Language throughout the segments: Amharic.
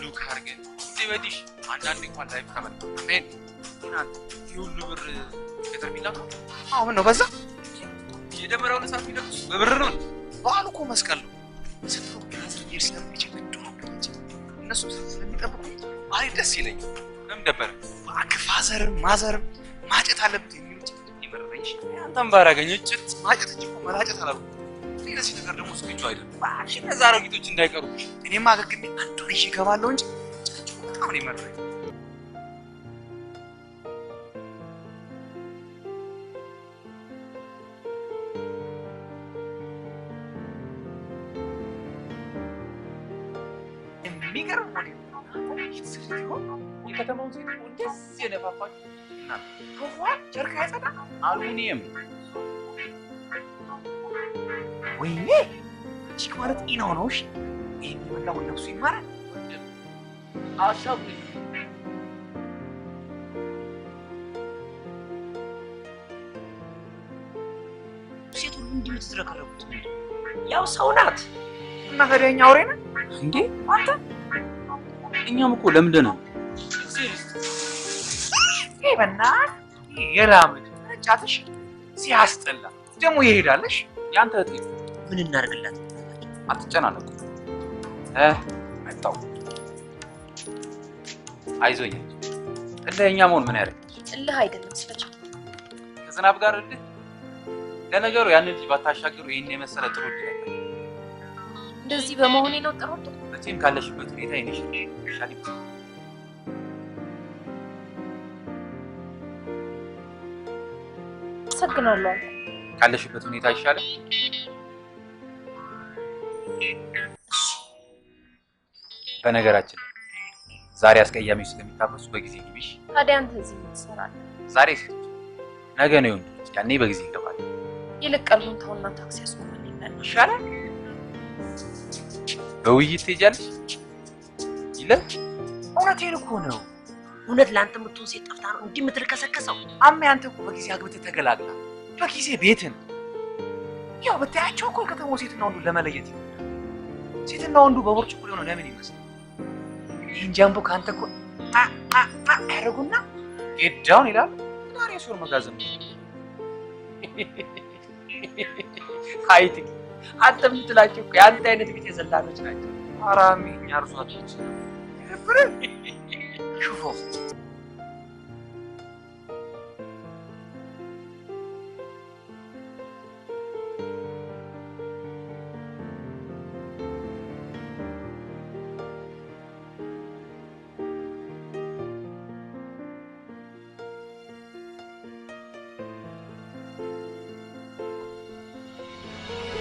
ሉክ አድርገን ሲበዲሽ አንዳንድ እንኳን ላይፍ ከመጣ ምን እናንተ ይሁሉ ብር ከተርሚላ አሁን ነው በዛ የደመራው ለሳት ይደርስ በብር ነው በዓሉ እኮ መስቀል ነው ስትሮ ብራዚል ስለሚችል እነሱ ስለሚጠብቁ አይ ደስ ይለኝ ለምን ደበረ አክፋዘር ማዘር ማጨት አለበት የሚሉት ይመረረኝ አንተም ባራገኝ ጭት ማጨት እንጂ መራጨት አላሉ ለዚህ ነገር ደግሞ ስክጁ አይደለም ባሽ ነዛረው ጊቶች እንዳይቀሩ እኔማ አገግሜ አንዱን ይገባለው እንጂ በጣም ነው ይመረረኝ የሚገርም ነው የከተማው ሴት እንደዚህ የነፋፋች እና ፎፋ ጨርቅ ያጸዳ አሉሚኒየም ወይኔ እቺ ማለት ኢናው ነው እሺ ይሄን ወላው ነፍሱ ይማራል አሻቡ ሴት ሁሉ እንድትዝረከረኩት ያው ሰው ናት እና ታዲያኛ አውሬ ነን እንዴ አንተ እኛም እኮ ለምደን ነው ይበና የላምድ ጫትሽ ሲያስጠላ ደግሞ ይሄዳልሽ ያንተ እጥፍ ምን እናርግላት አትጨናነቁ መጣው አይዞኝ እንደኛ መሆን ምን ያደርግ እልህ አይደለም ስለቻው ከዝናብ ጋር እልህ ለነገሩ ያን ልጅ ባታሻገሩ ይሄን የመሰለ ጥሩ ይላል እንደዚህ በመሆኔ ነው ጥሩት በቲም ካለሽበት ሁኔታ ይነሽ ሻሊ ሰግናለሁ ካለሽበት ሁኔታ ይሻላል በነገራችን ዛሬ አስቀያሚው ስለሚታፈሱ በጊዜ ግቢሽ ታዲያ አንተ እዚህ ትሰራለህ ዛሬ ሴቶች ነገ ነው ወንዶች ያኔ በጊዜ ይገባል ይልቀሉን ተውና ታክሲ ያስቆመልኝ ይሻላል በውይይት ትሄጃለሽ ይለ እውነቴን እኮ ነው እውነት ላንተ ምትሆን ሴት ጠፍታ ነው እንዲህ ምትልከሰከሰው አሜ አንተ እኮ በጊዜ አግብተህ ተገላግላ በጊዜ ቤትን ያው በታያቸው እኮ ከተማው ሴትና ወንዱ ለመለየት ሴትና ወንዱ በቦርጭ ቁል ነው ለምን ይመስል ይሄን ጃምቦ ካንተ እኮ አረጉና ጌዳውን ይላል ዛሬ ሱር መጋዘም ሃይቲ አንተ ምትላቸው እኮ ያንተ አይነት ቤት የዘላኖች ናቸው አራሚ ያርሷቶች ይብረ ሹፎ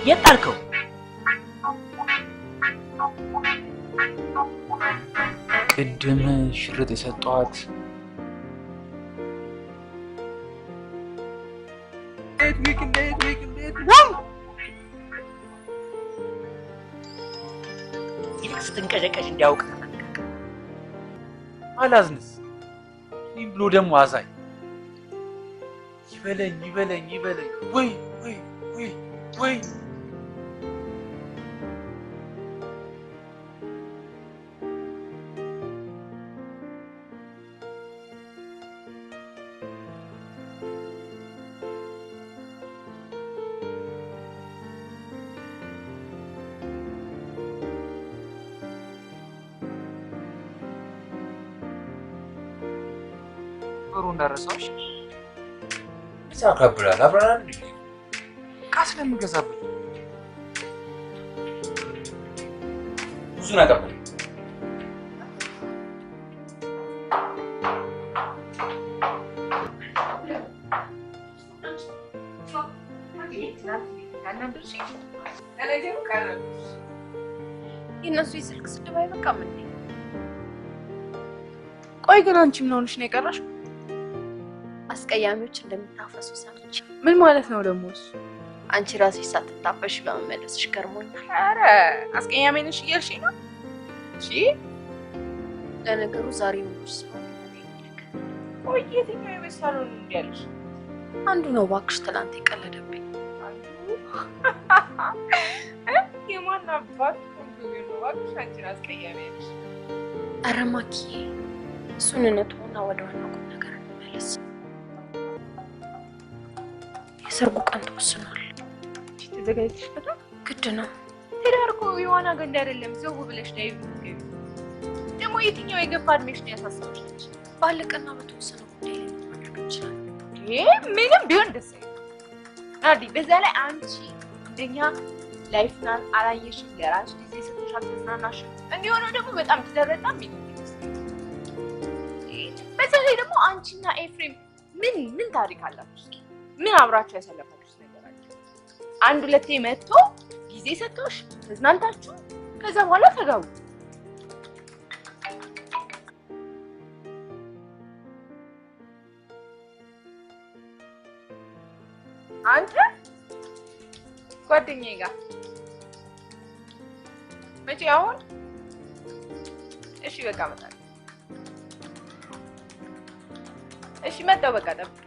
የጣልከው ቅድም ሽርጥ የሰጧት ስትንቀዠቀዥ እንዲያውቅ ተጠንቀቅ አላዝንስ ይህም ብሎ ደግሞ አዛኝ ይበለኝ ይበለኝ ይበለኝ ወይ ወይ ወይ ወይ ብሩ እንዳረሳሽ ይሳካብላል አብራራን ቃስ ለምገዛብኝ ብዙ ነገር የእነሱ የስልክ ስድብ አይበቃም እንዴ? ቆይ ግን አንቺ ምን ሆነሽ ነው የቀረሽው? አስቀያሚዎች እንደምታፈሱ ሰምቼ። ምን ማለት ነው ደግሞ እሱ? አንቺ ራስሽ ሳትታፈሽ በመመለስሽ ገርሞኛል። ኧረ አስቀያሚ ነሽ እያልሽኝ ነው? እሺ ለነገሩ ዛሬ ምንሽ ስለሆነ ቆይ የትኛው የቤት ሳሎን እንዲህ ያለሽ? አንዱ ነው እባክሽ ትላንት የቀለደብኝ። የማን አባት ነው እባክሽ አንቺ አስቀያሚ ነሽ። አረማኪ ሱንነቱና ወደ ዋናው ቁም ነገር እንመለስ። የሰርጉ ቀን ተወስኗል። ተዘጋጅተሽ በጣም ግድ ነው። ትዳር እኮ የዋና ገንዳ አይደለም። ዘው ብለሽ ላይ ብትገቢ ደግሞ የትኛው የገፋ እድሜሽ ነው ያሳሰበሽ? ባለቀና በተወሰነ ጉዳይ ላይ ማድረግ እንችላለን። ምንም ቢሆን ደስ አይልም ናዲ። በዛ ላይ አንቺ እንደኛ ላይፍናን አላየሽም። ለራስሽ ጊዜ ሰጥተሻል፣ ተዝናናሽም። እንዲሆነው ደግሞ በጣም ትደረጣም ይላል። በዛ ላይ ደግሞ አንቺና ኤፍሬም ምን ታሪክ አላችሁ? እስኪ ምን አብራችሁ ያሳለፋችሁት ነገር አለ? አንድ ሁለቴ መጥቶ ጊዜ ሰጥቶሽ ተዝናንታችሁ ከዛ በኋላ ተጋቡ። አንተ ጓደኛዬ ጋር መቼ? አሁን እሺ በቃ እመጣለሁ። እሺ መጣሁ። በቃ ጠብቅ።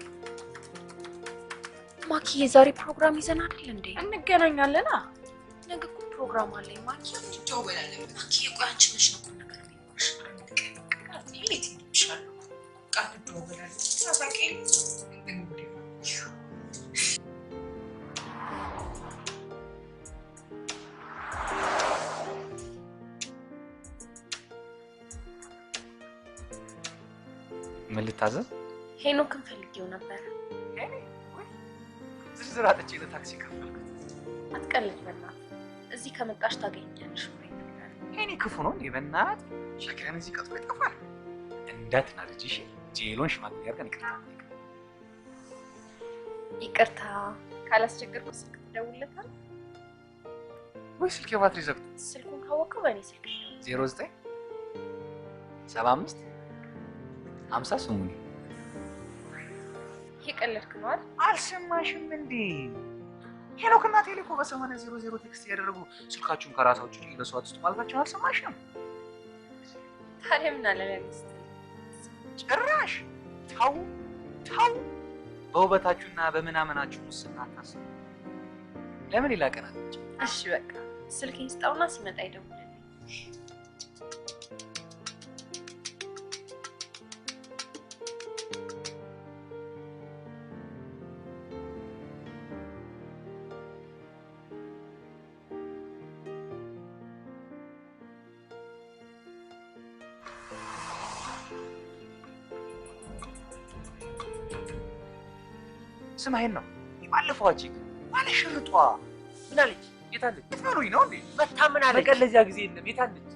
ማኪ የዛሬ ፕሮግራም ይዘን አይደል እንዴ? እንገናኛለና። ነገ እኮ ፕሮግራም አለኝ። ማኪ ትደውላለህ። ማኪ ቆይ አንቺ ነሽ ነው ቁም ነገር የሚባልሽ? እንዴት ይሻላል? ቃል ትደውላለህ። ሳሳቂ ምን ልታዘዝ? ሄኖክን ፈልጌው ነበር። ዝርዝር አጥቼ ለታክሲ ከፈልኩት። አትቀልድ በእናትህ። እዚህ ከመጣሽ ታገኛለሽ ወይ? ሄኒ ክፉ ነው እንዴ? በእናትህ ሸክረን እዚህ ቀጥፎ ይጠፋል። እንዳትናደጂ እሺ። ጄሎን ሽማግሌ አድርገን ይቅርታ ካላስቸገርኩ ስልክ ትደውልለታለህ ወይ? ስልክ የባትሪ ዘግቶ። ስልኩን ካወቀው በእኔ ስልክ 09 75 50 ስሙኝ። የቀለድክ ነው አይደል? አልሰማሽም እንዴ? ሄኖክና ቴሌኮ በ8000 ቴክስት ያደረጉ ስልካችሁን ከራሳችሁ ውጪ ለሰው አትስጡ ማለታችሁን አልሰማሽም? ታዲያ ምን አለ ለሚስት? ጭራሽ ታው በውበታችሁና በምናምናችሁ ሙስና አታስቡ። ለምን ይላቀናል? እሺ በቃ ስልኬን ስጣውና ሲመጣ ይደውልልኝ። ስማይን ነው ባለፈው አጂክ ባለሽርጧ ምን አለች? የታለች? ትፈሩኝ ነው እንዴ? መታ ምን አለች? በቀለዚያ ጊዜ የለም። የታለች?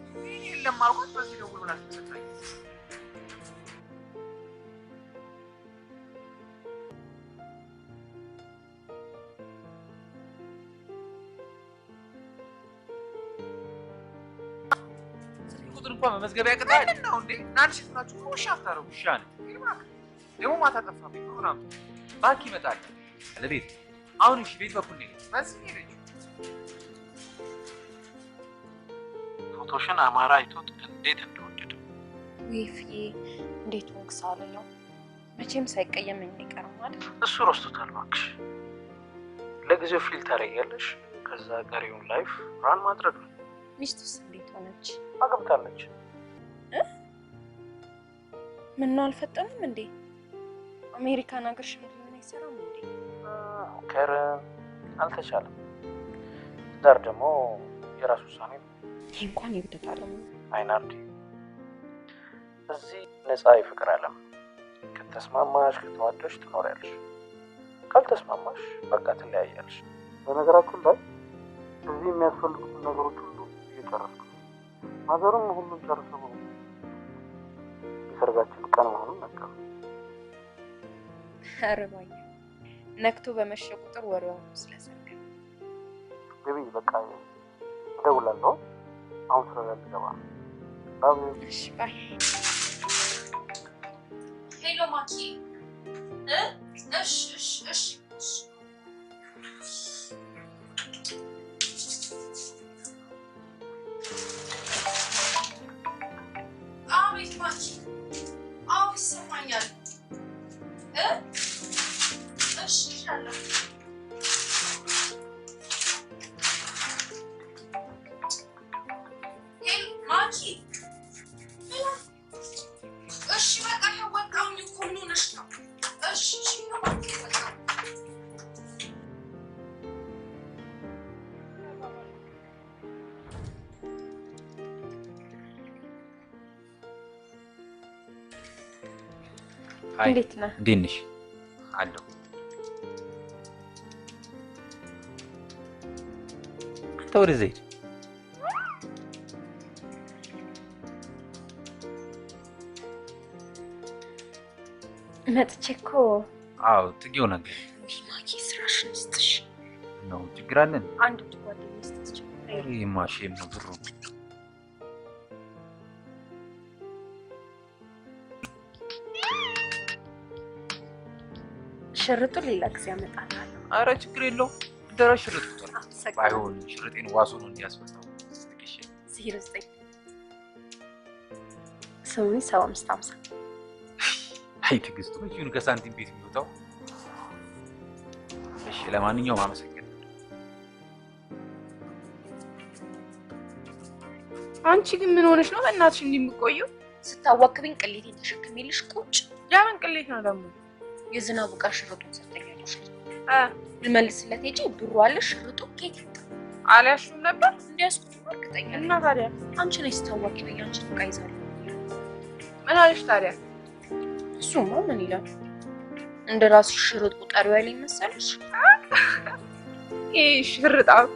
የለም አልኳት። በዚህ ደውል ብላ ተሰጣኝ። ቁጥር እንኳን መመዝገቢያ ያቅታል ነው እንዴ? ናንሽ ናችሁ ውሻ አታረጉ። ውሻ ነው ደግሞ ማታ ጠፋብኝ ፕሮግራም ባክ ይመጣል ለቤት። አሁን እሺ ቤት በኩል ነው ማስኝ ነኝ። ፎቶሽን አማራ አይቶት እንዴት እንደወደደ ወይፊ እንዴት ወክሳለ ነው። መቼም ሳይቀየመኝ አይቀርም ማለት እሱ ረስቶታል። እባክሽ ለጊዜው ፊል ታደርጊያለሽ፣ ከዛ ቀሪውን ላይፍ ራን ማድረግ ነው። ሚስቱስ እንዴት ሆነች? አገብታለች። ምን ነው አልፈጠንም እንዴ? አሜሪካን ሀገር ሽምግልና አይሰራም እንዴ? ከረን አልተቻለም። ዳር ደግሞ የራሱ ውሳኔ ነው። ይሄ እንኳን ይብደት አለም አይናርዲ እዚህ ነፃ የፍቅር ዓለም። ከተስማማሽ ከተዋደሽ ትኖሪያለሽ፣ ካልተስማማሽ በቃ ትለያያለሽ። በነገራችን ላይ እዚህ የሚያስፈልጉትን ነገሮች ሁሉ እየጨረስኩ ነው። ማዘሩም ሁሉም ጨርሰው ነው የሰርጋችን ቀን መሆኑን ነገሩ። አረባኛ ነክቶ በመሸ ቁጥር ወሬው ስለሰርግ ግቢ። በቃ እደውላለሁ። አሁን ስለላልገባ ነው። እሺ ባይ። ሄሎ ማኪ እሺ አቤት ማኪ። አዎ ይሰማኛል። እሺ ይሻላል። ሄሎ ማኪ እንዴት ነህ? እንዴት ነሽ? አለሁ። ተወደ ዘይድ መጥቼ እኮ አዎ ትጌው ነገር ማኪ ስራሽን ስትሽ ነው ችግር አለን። አንድ ጓደኛዬ ስትስቸግረኝ ማሽም ነው ብሩ ሽርጡ ሌላ ጊዜ አመጣልሃለሁ። አረ ችግር የለውም። ደራሽ ሽርጡ ነው አትሰቃይ። ባይሆን ሽርጤን ዋሱ ነው እንዲያስፈታው ትግሽ 09 7550 አይ ትግስቱ ነው ከሳንቲም ቤት የሚወጣው። እሺ ለማንኛውም አመሰግናለሁ። አንቺ ግን ምን ሆነሽ ነው በእናትሽ እንደምቆየው? ስታዋክብኝ ቅሌቴን ተሸክሜልሽ ቁጭ። ያምን ቅሌት ነው ደግሞ? የዝናቡ ጋር ሽርጡን ሰጥተኛለሽ። ልመልስለት ሄጄ ብሩ አለሽ ሽርጡ ኬት ይጣ አልያሽም ነበር እንዲያስኩት እርግጠኛ ነኝ። እና ታዲያ አንቺ ነሽ ስታዋክብኝ አንቺን ዕቃ ይዛለሁ። ምን አለሽ ታዲያ? እሱማ ምን ይላል? እንደ ራስሽ ሽርጥ ቁጠሪው አይለኝ መሰለሽ? ይሄ ሽርጣው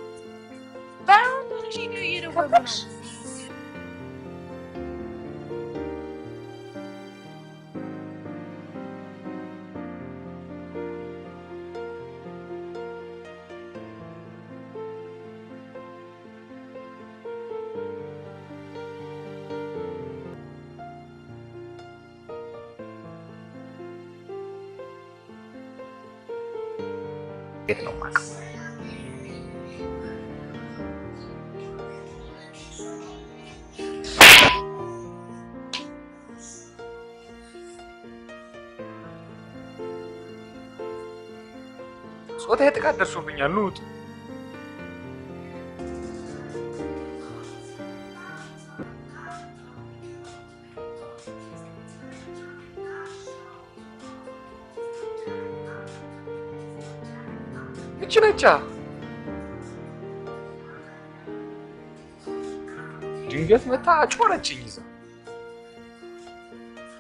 ባይሆን ትንሽ እየደወሉ ነው። የት ነው ማለት ጾታዬ ጥቃት ደርሶብኛል። ኑት እቺ ነቻ ድንገት መታ አጮረችኝ ይዛ።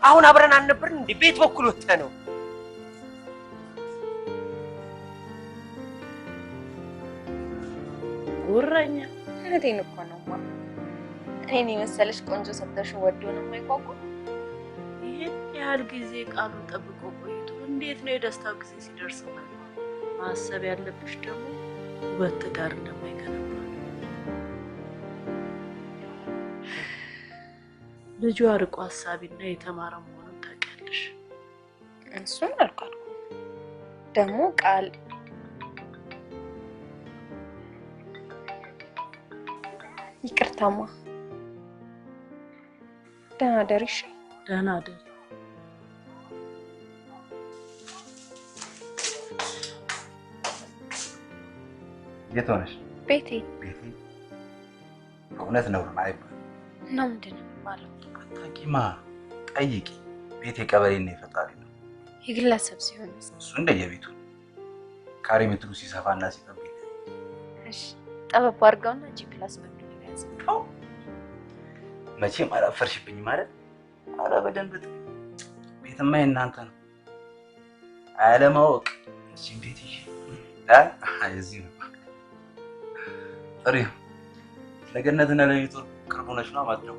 አሁን አብረን አልነበርን እንዴ? ቤት በኩል ወጥተ ነው። ጉረኛ እውነቴን እኮ ነው ማ እኔን የመሰለሽ ቆንጆ ሰጥተሽ ወዶ ነው የማይቋቋ። ይህን ያህል ጊዜ ቃሉን ጠብቆ ቆይቶ እንዴት ነው የደስታው ጊዜ ሲደርስ ማሰብ ያለብሽ ደግሞ ውበት ትዳር እንደማይገነባ ነው። ልጁ አርቆ ሀሳቢና የተማረ መሆኑን ታውቂያለሽ። እሱን አልኳልኩ ደግሞ ቃል ይቅርታማ። ደህና ደሪሽ። ደህና ደሪ። የት ሆነሽ? ቤቴ። ቤቴ እውነት ነው አይባል እና ምንድን ነው የሚባለው? አታውቂማ። ጠይቂ። ቤቴ ቀበሌና የፈጣሪ ነው። የግለሰብ ሲሆን እሱ እንደየቤቱ ካሬ ሜትሩ ሲሰፋና ሲጠብ። እሺ ጠበብ አድርገውና ጂ+ በሚል ያዘው። መቼም አላፈርሽብኝ ማለት አረ በደንብ ቤትማ የእናንተ ነው። አለማወቅ እዚህ ቤት እዚህ ነው። ጥሪው ለገነትና ለቤቱ ቅርብ ሆነሽ ነው ማጥረው።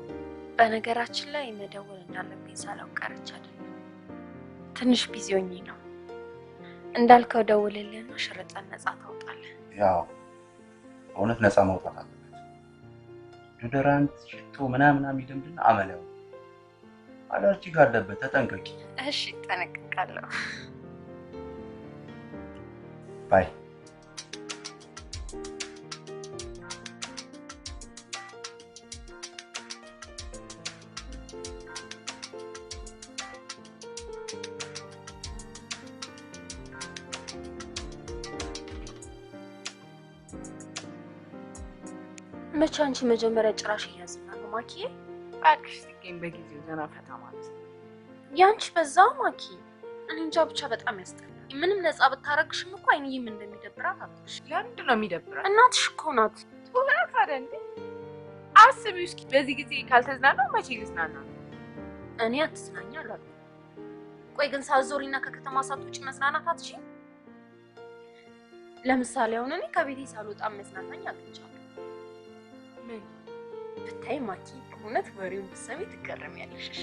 በነገራችን ላይ መደወል እንዳለብኝ ሳላውቅ ቀርቼ አይደለም፣ ትንሽ ቢዚ ሆኜ ነው። እንዳልከው ደውልልህና ሽርጠን ነፃ ታውጣለህ። ያው እውነት ነፃ ማውጣት አለበት። ዶደራንት ሽቶ ምናምን የሚደምድና አመለው አለርጂክ አለበት። ተጠንቀቂ። እሺ እጠነቀቃለሁ። ባይ መቼ አንቺ መጀመሪያ ጭራሽ እያዝና ነው ማኪ? እባክሽ ትገኝ በጊዜው ዘና ፈታ ማለት ነው። ያንቺ በዛ ማኪ። እኔ እንጃ ብቻ በጣም ያስጠላል። ምንም ነፃ ብታረግሽም እኮ አይንዬም እንደሚደብራት አትሽ። ለምንድን ነው የሚደብራት? እናትሽ እኮ ናት። ትውላት አይደል እንዴ? አስቢው እስኪ በዚህ ጊዜ ካልተዝናናው መቼ ልዝናና ነው? እኔ አትዝናኛ አላልኩም። ቆይ ግን ሳትዞሪና ከከተማ ሳትወጪ መዝናናት አትችይም? ለምሳሌ አሁን እኔ ከቤቴ ሳልወጣ መዝናናኝ አግኝቻለሁ። ምን ብታይ ማኪ እውነት ወሬውን ብትሰሚ ትገረሚያለሽ።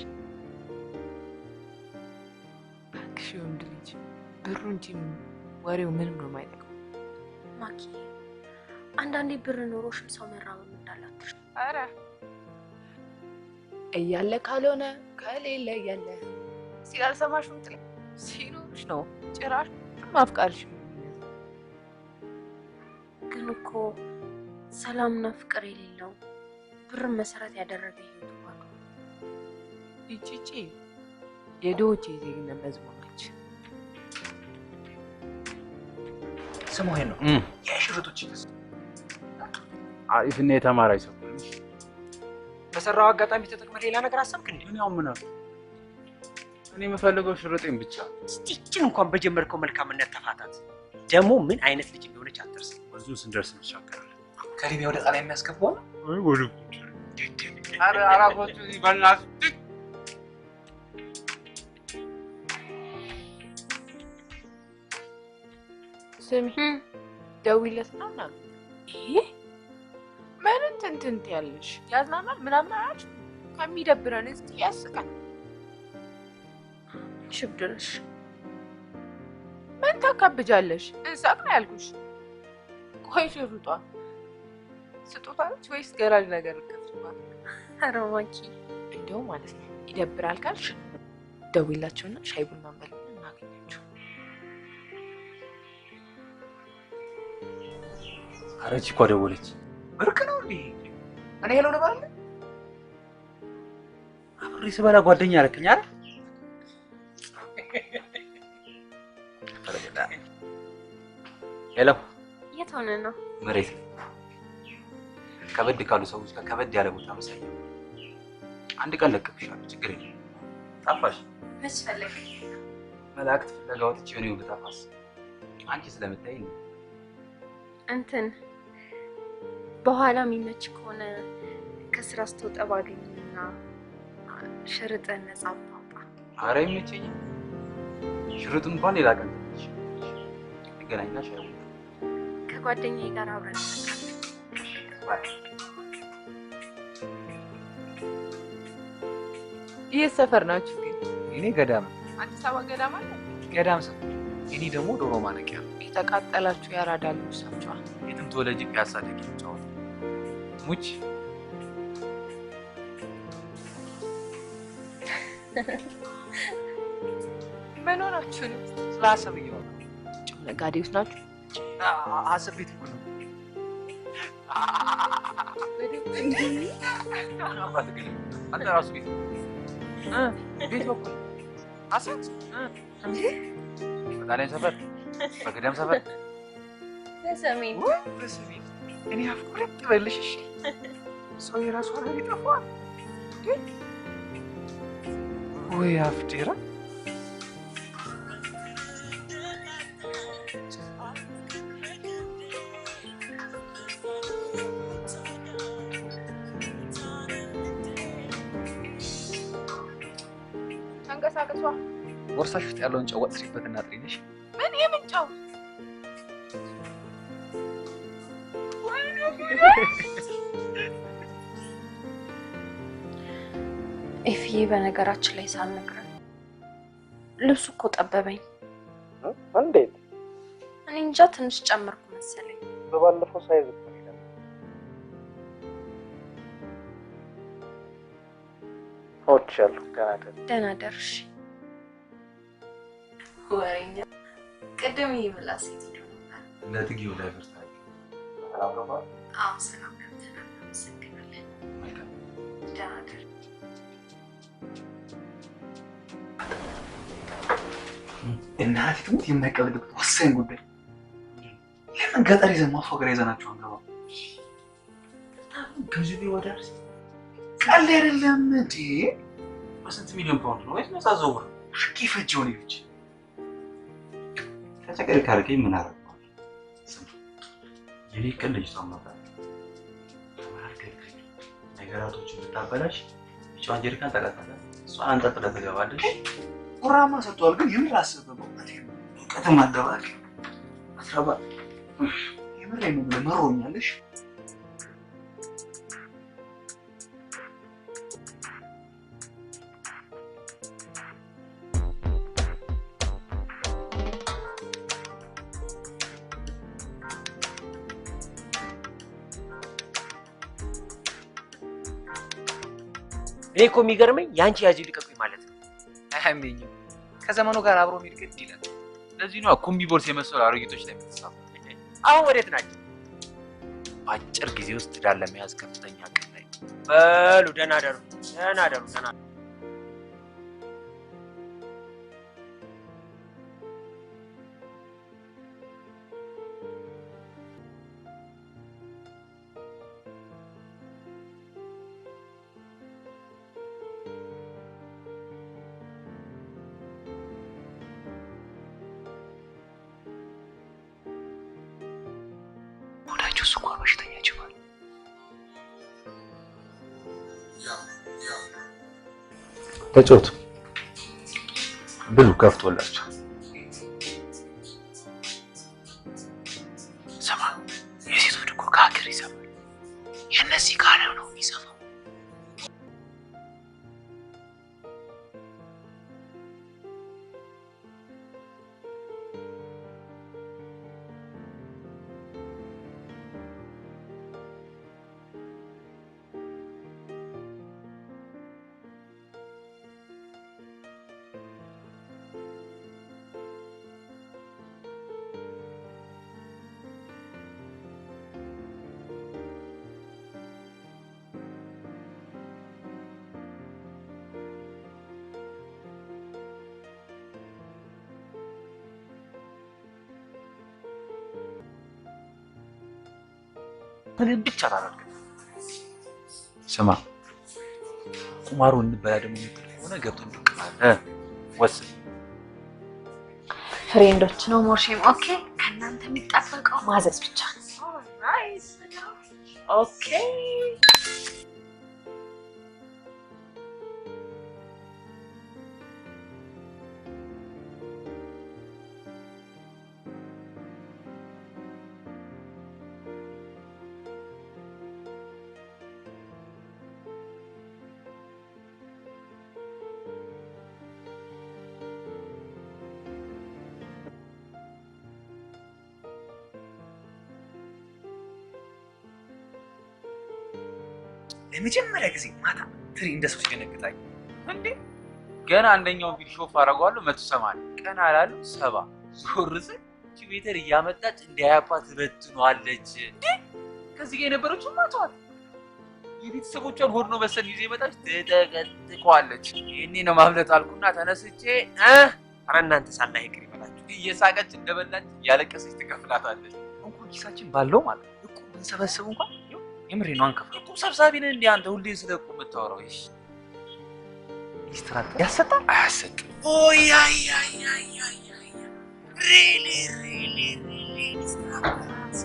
እባክሽ ወንድ ልጅ ብሩ እንጂ ወሬው ምንም ነው የማይጠቅመው። ማኪ አንዳንዴ ብር ኖሮሽም ሰው መራበም እንዳላትሽ። ኧረ እያለ ካልሆነ ከሌለ እያለ ሲል አልሰማሽም? ጥሌ ሲኖርሽ ነው ጭራሽ ማፍቃርሽ። ግን እኮ ሰላምና ፍቅር የሌለው ብርን መሰረት ያደረገ ህይወት ባዶ። ይቺ የድሆች የዜግነት መዝሙር ነች። ስሙ ይሄን ነው የሽርጦች ይከስ አሪፍና የተማራይ ሰው በሰራው አጋጣሚ ተጠቅመህ ሌላ ነገር አሰብክ እንዴ? ምን ያው ምን አለ እኔ የምፈልገው ሽርጤን ብቻ። እስቲችን እንኳን በጀመርከው መልካምነት ተፋታት። ደግሞ ምን አይነት ልጅ እንደሆነች አትርስ። ብዙ ስንደርስ እንሻገራለን። ከሊቢያ ወደ ጣሊያን የሚያስገባው ነው። ወይ ወደ አረ አራፎቹ ይባልናስ ስሚ ደውይለት ነው እና ምን እንትን ያለሽ ያዝናናል ምናምን አላችሁ። ከሚደብረን እስቲ ያስቃል። ሽብድርሽ ምን ታካብጃለሽ? እንሳቅ ነው ያልኩሽ። ቆይ ሽሩጧ ስጦታ ነች ወይስ ገራጅ ነገር ልከፍትባት? ኧረ ማኪ እንደው ማለት ነው ይደብራል ካልሽ ደውይላቸውና ሻይ ቡና እንበልና እናገኛቸው። አረቺ እኮ ደወለች። ብርቅ ነው እንዴ? እኔ ሄሎ ነበር አይደል? አብሬ ስበላ ጓደኛ አደረክኝ አይደል? ሄሎ የት ሆነ ነው? መሬት ከበድ ካሉ ሰዎች ጋር ከበድ ያለ ቦታ መሰለኝ። አንድ ቀን ለቅብሻለሁ፣ ችግር የለም። ጠፋሽ? መች ፈለግ? መላእክት ፍለጋ ወጥቼ ነው ብጠፋስ? አንቺ ስለምታይ ነው። እንትን በኋላ የሚመች ከሆነ ከስራ ስትወጣ ባገኝና ሽርጥን ነፃ ባውጣ። ኧረ ይመቸኛል። ሽርጥ እንኳን ሌላ ቀን ትንሽ ገናኛ ሻይ ከጓደኛዬ ጋር አብረን የት ሰፈር ናችሁ ግን? እኔ ገዳም አዲስ አበባ ገዳም አለ? ገዳም ሰፈር። እኔ ደግሞ ዶሮ ማነቂያ። የተቃጠላችሁ ያራዳሉ ሰምቷል። የትም ተወለጅ ፒያሳ ደቂ ጫወት ሙች ምን ሆናችሁ ነው? ስላሰብ ይወጣ ጭም ነጋዴዎች ናችሁ? አሰብ ቤት እኮ ነው። አንተ ራሱ ቤት ቤት በኩል አሰብ በጣሊያን ሰፈር በገዳም ሰፈር በሰሜን በሰሜን እኔ አፍቁረት ትበልሽ። እሺ ሰው የራሱ ሀገር ይጠፋል ወይ አፍዴራ? ተንቀሳቀሷ። ቦርሳሽ ውስጥ ያለውን ጨው ወጥሪበትና ጥሪነሽ። ምን የምን ጨው? ኤፍዬ በነገራችን ላይ ሳልነግረን ልብሱ እኮ ጠበበኝ። እንዴት? እኔ እንጃ ትንሽ ጨመርኩ መሰለኝ። በባለፈው ሳይዝ እኮ ነው። ሆቻለሁ ደህና ደርሽ። ወሬኛ ቅድም ይብላ ሴት ነበር ለትጊው ላይ ፈርታለች። አዎ ሰላም ገብተናል። አመሰግናለን። ደህና ደር እናቴ ትሙት የማይቀልድበት ወሳኝ ጉዳይ። ለምን ገጠር ይዘን ማስወገር ይዘናቸው አንገባ? ከዚህ ወደ አርሲ ቀል አይደለም እንዴ? በስንት ሚሊዮን ፓውንድ ነው ወይስ ነፃ ዝውውር? ሽቂ ፈጅው ነው ልጅ ተቸገር ካርገኝ ምን አረጋው? የኔ ቀን ልጅ ታማታ ማርከክ ነገራቶችን ልታበላሽ ጫንጀሪካን ተቀጣጣ እሷን አንጠጥላ ተገባለሽ። ኮራማ ሰጥቷል ግን የምር አስበው ከተማ አደባባይ አስራባ የምር ነው ለማሮኛለሽ እኔ እኮ የሚገርመኝ ያንቺ ያጂ ልቀቁኝ ማለት ነው። አያምኝ ከዘመኑ ጋር አብሮ የሚሄድ ግድ ይላል። ለዚህ ነው ኮምቢቦርስ የመሰሉ አሮጊቶች ላይ የምትሳፈው። አሁን ወዴት ናቸው? በአጭር ጊዜ ውስጥ ዳለ መያዝ ከፍተኛ አቅም ላይ በሉ ደህና ደሩ ደህና ተጫወቱ ብሉ ከፍቶላችሁ ሰማ የሴቶች እኮ ከሀገር ይሰማል የእነዚህ ካለው ነው የሚሰማው ምንም ብቻ ታደርግ ስማ ቁማሩ እንበላ ደግሞ ሆነ ገብቶ እንድቅማለ ወስን ፍሬንዶች ነው ሞርሼም ኦኬ ከእናንተ የሚጠበቀው ማዘዝ ብቻ ነው ናይስ ኦኬ ለመጀመሪያ ጊዜ ማታ ትሪ እንደሱ ሲደነግጣኝ እንዴ ገና አንደኛው ቪዲዮ ሾፍ አደርገዋለሁ 180 ቀን አላሉ 70 ዞር ስል ትዊተር እያመጣች እንዲያያባት ትበትኗለች እንዴ ከዚህ ጋር የነበረችው ማቷት የቤተሰቦቿን ሆድ ነው መሰል ይዜ መጣች ትጠቀጥቋለች እኔ ነው ማምለጥ አልኩና ተነስቼ ኧረ እናንተ ሳላ ይቅር ይበላችሁ እየሳቀች እንደበላች ያለቀሰች ትከፍላታለች እንኳን ኪሳችን ባለው ማለት እኮ ብንሰበስብ እንኳን የምሬ ነው አንከፍል እኮ ሰብሳቢ ነህ እንዴ አንተ ሁሌ ስለቁ የምታወራው እሺ ሊስትራንት ያሰጣል አያሰጥም ኦይ አይ አይ አይ አይ ሪሊ ሊስትራንት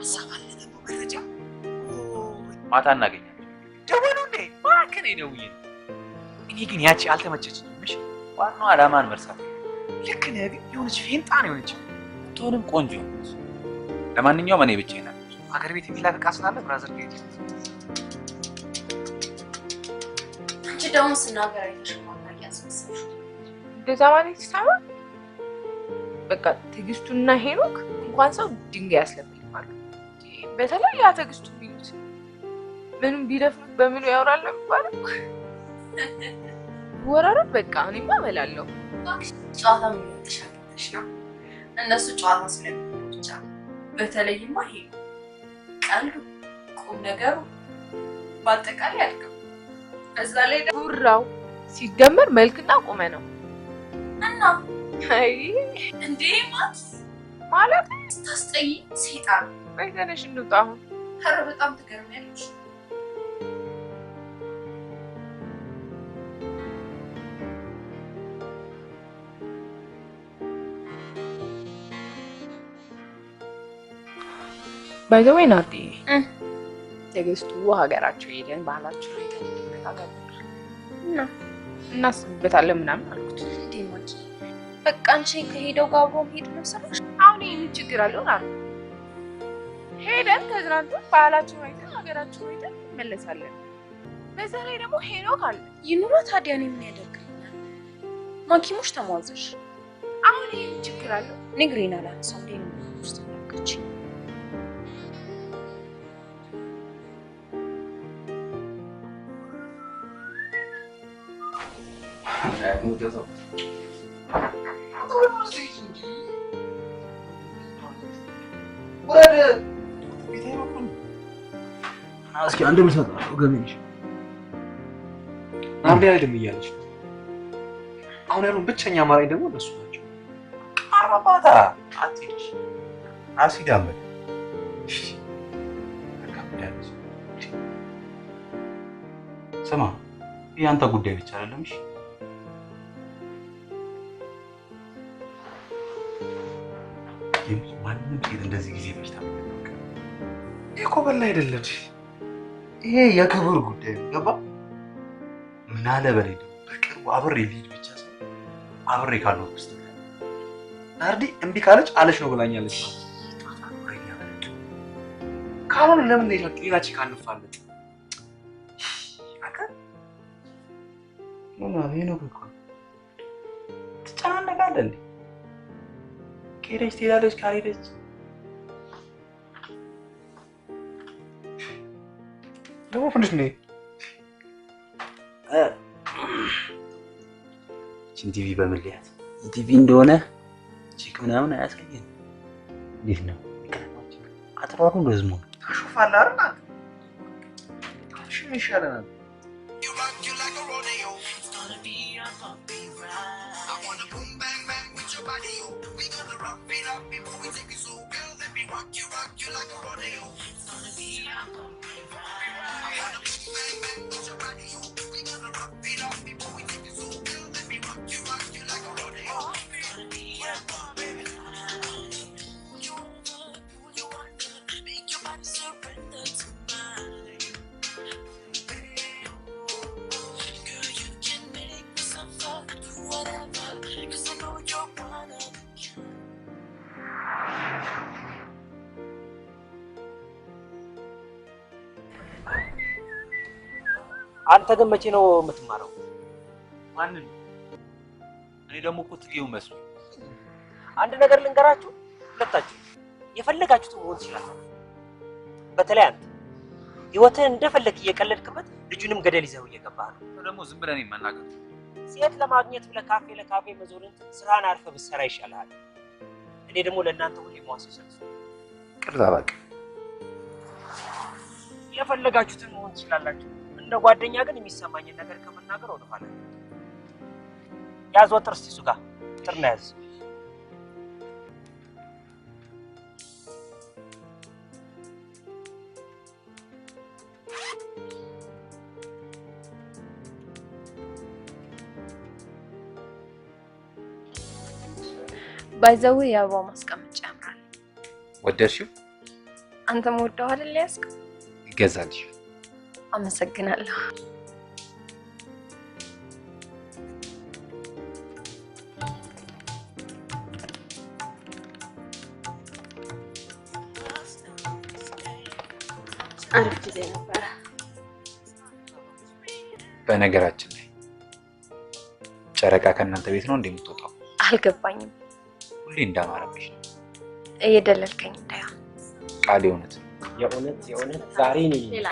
አሳባለ ደግሞ መረጃ ማታ እናገኛለን ደወሉ እንዴ ማከኔ ደውዬ እኔ ግን ያቺ አልተመቸችኝም እሺ ዋናው አላማን መርሳት ልክ ነህ ግን የሆነች ፌንጣ ነው የሆነች ቶንም ቆንጆ ለማንኛውም እኔ ብቻዬን ሀገር ቤት የሚላክ ዕቃ ስላለ ብራዘር ጋር ይሄድ አንቺ ደግሞ ስናገር አይተሽማል ያስመስልሽ እንደዛ ማለት ይሳማል በቃ ትግስቱና ሄኖክ እንኳን ሰው ድንጋይ ያስለብልማል በተለይ ያ ትግስቱ ቢሉት ምንም ቢደፍኑት በምኑ ያወራል የሚባለው ወራረድ በቃ እኔማ እበላለሁ ጨዋታ ምን ተሻለሽ ነው እነሱ ጨዋታ ስለሚሉ ብቻ በተለይማ ይሄ ቀልዱ ቁም ነገሩ በአጠቃላይ አልከው በዛ ላይ ጉራው ሲደመር መልክና ቁመ ነው እና አይ እንዴ ማለት ታስጠይ ሰይጣን በተነሽ እንውጣ አሁን ኧረ በጣም ትገርሚያለሽ ባይ ዘ ወይ ናቲ ትዕግስቱ ሀገራቸው ሄደን ባህላቸው ሄደን ተጋጋለ እናስብበታለን ምናምን አልኩት። እንዴ ማኪ በቃ አንቺ ከሄደው ጋር አብሮ መሄድ ነው ስራሽ? አሁን ይሄ ምን ችግር አለው አሉ። ሄደን ተዝናንተን ባህላችን አይተን ሀገራችን አይተን እንመለሳለን። በዛ ላይ ደግሞ ሄኖክ አለ። ይኑራ ታዲያ እኔ ምን ያደርግልኛል? ማኪሞች ተሟዘሽ። አሁን ይሄ ምን ችግር አለው? ንግሪና ላንሳ እንዴ ነው ውስጥ ያለች እስኪ አንድ ብር ሰጣለሁ ገበኝሽ አንዴ አይደለም እያለች አሁን ያሉን ብቸኛ አማራጭ ደግሞ እነሱ ናቸው። አራባታ አትይሽ አሲዳመ ስማ ያንተ ጉዳይ ብቻ አይደለም። እሺ ማንም ሴት እንደዚህ ጊዜ በሽታ እኮ በላ አይደለም። ይሄ የክብር ጉዳይ ነው። ገባ ምን አለ በላይ በቅርቡ አብሬ ልሂድ ብቻ ሰው አብሬ ካልሆንኩ ውስጥ ናርዲ እምቢ ካለች አለች ነው ብላኛለች። ካልሆነ ለምን ሌላችን ካንፋለጥ ነው እኮ ትጨናነቃለህ እንዴ? ከሄደች ትሄዳለች፣ ካልሄደች ደግሞ ፍንሽ ነኝ። እቺን ቲቪ በመለያት ቲቪ እንደሆነ ቺክ ምናምን አያሳየን። እንዴት ነው አጥሯሩ ለዝሙ ታሾፋለህ አይደል? አንተ እሺ ይሻለናል። አንተ ግን መቼ ነው የምትማረው? ማንን? እኔ ደግሞ እኮ ትጌው መስሎ አንድ ነገር ልንገራችሁ፣ ሁለታችሁ የፈለጋችሁት መሆን ትችላላችሁ። በተለይ አንተ ህይወትህን እንደፈለክ እየቀለድክበት ልጁንም ገደል ይዘው እየገባህ ነው። ደግሞ ዝም ብለህ እኔን መናገር ሴት ለማግኘት ብለህ ካፌ ለካፌ መዞርን ስራን አርፈህ ብትሰራ ይሻልሃል። እኔ ደግሞ ለእናንተ ሁሌ ማዋሰሰት ቅርታ በቃ የፈለጋችሁትን መሆን ትችላላችሁ። እንደ ጓደኛ ግን የሚሰማኝን ነገር ከመናገር ወደ ኋላ ያዝ። ወጥር እስቲ እሱ ጋር ጥር ነው ያዝ። ባይዘው የአበባ ማስቀመጫ ያምራል። ወደድሽው? አንተም ወደው አይደል ያስቀው? ይገዛልሽ። አመሰግናለሁ። አሪፍ ጊዜ ነበር። በነገራችን ላይ ጨረቃ ከእናንተ ቤት ነው እንደምትወጣው? አልገባኝም። ሁሌ እንዳማረብሽ ነው። እየደለልከኝ እንዳይሆን ቃል የእውነት የእውነት ዛሬ ነኝ። ሌላ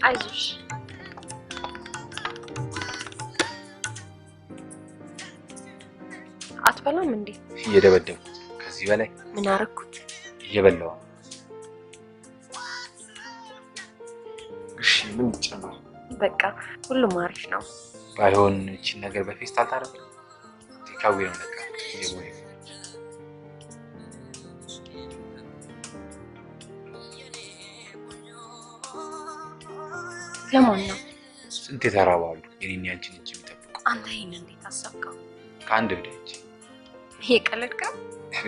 አይዞሽ። አትበላም እንዴ? እየደበደብኩት ከዚህ በላይ ምን አደረኩት? እየበላው። እሺ ምን ጨምር? በቃ ሁሉም አሪፍ ነው። ባይሆን እቺን ነገር በፌስታል ታረግ። ቴካዊ ነው ነገር የሞይ ለማን ነው? ስንት የተራባሉ የኔን ያንቺን እጅ የሚጠብቁ። አንተ ይሄን እንዴት አሰብከው? ከአንድ ብለች እየቀለድክ ነው?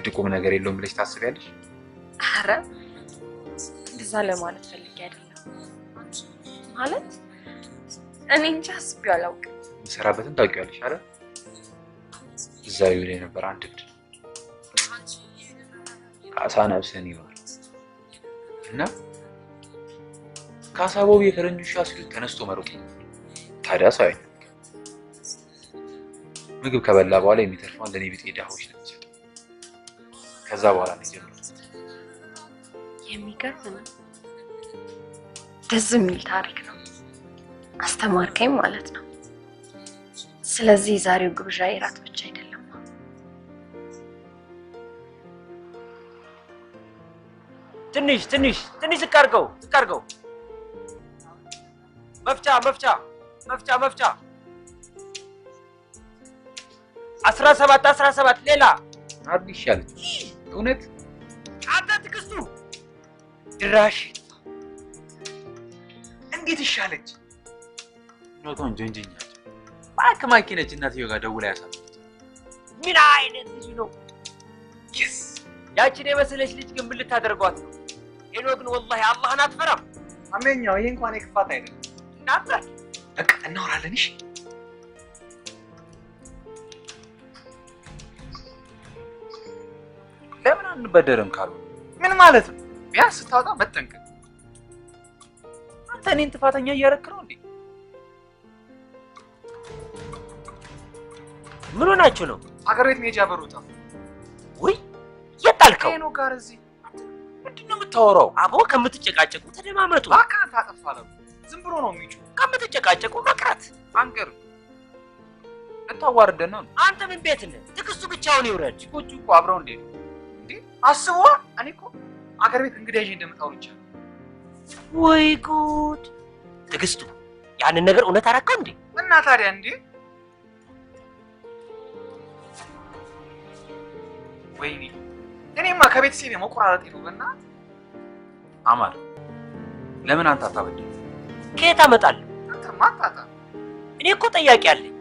ድቁም ነገር የለውም ብለሽ ታስቢያለሽ? አረ እንደዛ ለማለት ፈልጌ አይደለም። ማለት እኔ እንጃ አስቤው አላውቅም። የምሰራበትን ታውቂዋለሽ አይደል? እዛ ይውል የነበረ አንድ እብድ ካሳ ነብስህን ይባል እና ካሳባው የፈረንጅ ውሻ ሲሉት ተነስቶ መሮጥ። ታዲያ ሰው አይነት ምግብ ከበላ በኋላ የሚተርፈውን ለኔ ቢጤ ዳሆች ነው የሚሰጠው። ከዛ በኋላ ነው የጀመረው። የሚገርም ነው። ደስ የሚል ታሪክ ነው። አስተማርከኝ ማለት ነው። ስለዚህ ዛሬው ግብዣ የራት ብቻ አይደለም። ትንሽ ዝቅ አድርገው። መፍቻ 17 ሌላ አዲስ ያለች እውነት አንተ ትክስቱ ድራሽ እንዴት ይሻለች? ኖቶን ጀንጀኛ ባክ ማኪነች እናትየው ጋር ደውላ ያሳለች። ምን አይነት ልጅ ነው? ያቺን የመሰለች ልጅ ግን ምን ልታደርጓት ነው? ሄሎ ግን ወላሂ አላህን አትፈራም? አመኛው ይሄ እንኳን የክፋት አይደለም። እናንተ በቃ እናወራለን። እሺ ለምን አንበደርም ካሉ ምን ማለት ነው? ቢያንስ ስታወጣ መጠንቀቅ። አንተ እኔን ጥፋተኛ እያደረክ ነው እንዴ? ምን ሆናችሁ ነው? አገር ቤት መሄጃ በሩጣ ወይ የጣልከው ነው ጋር እዚህ ምንድነው የምታወራው? አቦ ከምትጨቃጨቁ ተደማመጡ። በቃ ታጠፋለህ። ዝም ብሎ ነው የሚጮህ። ከምትጨቃጨቁ መቅረት አንቀር ልታዋርደን ነው። አንተ ምን ቤት ነህ? ትክስቱ ብቻውን ይውረድ። ቺኮቹ እኮ አብረው እንዴ አስበዋ። እኔ እኮ አገር ቤት እንግዳ ይዤ እንደመጣሁ ብቻ። ወይ ጉድ! ትግስቱ ያንን ነገር እውነት አደረከው እንዴ? እና ታዲያ እንዴ? ወይኔ እኔማ ከቤተሰቤ መቆራረጥ ነው። በእናትህ አማር ለምን አንተ አታበድም? ከየት አመጣለሁ? አንተማ አታጣ። እኔ እኮ ጠያቂ አለኝ።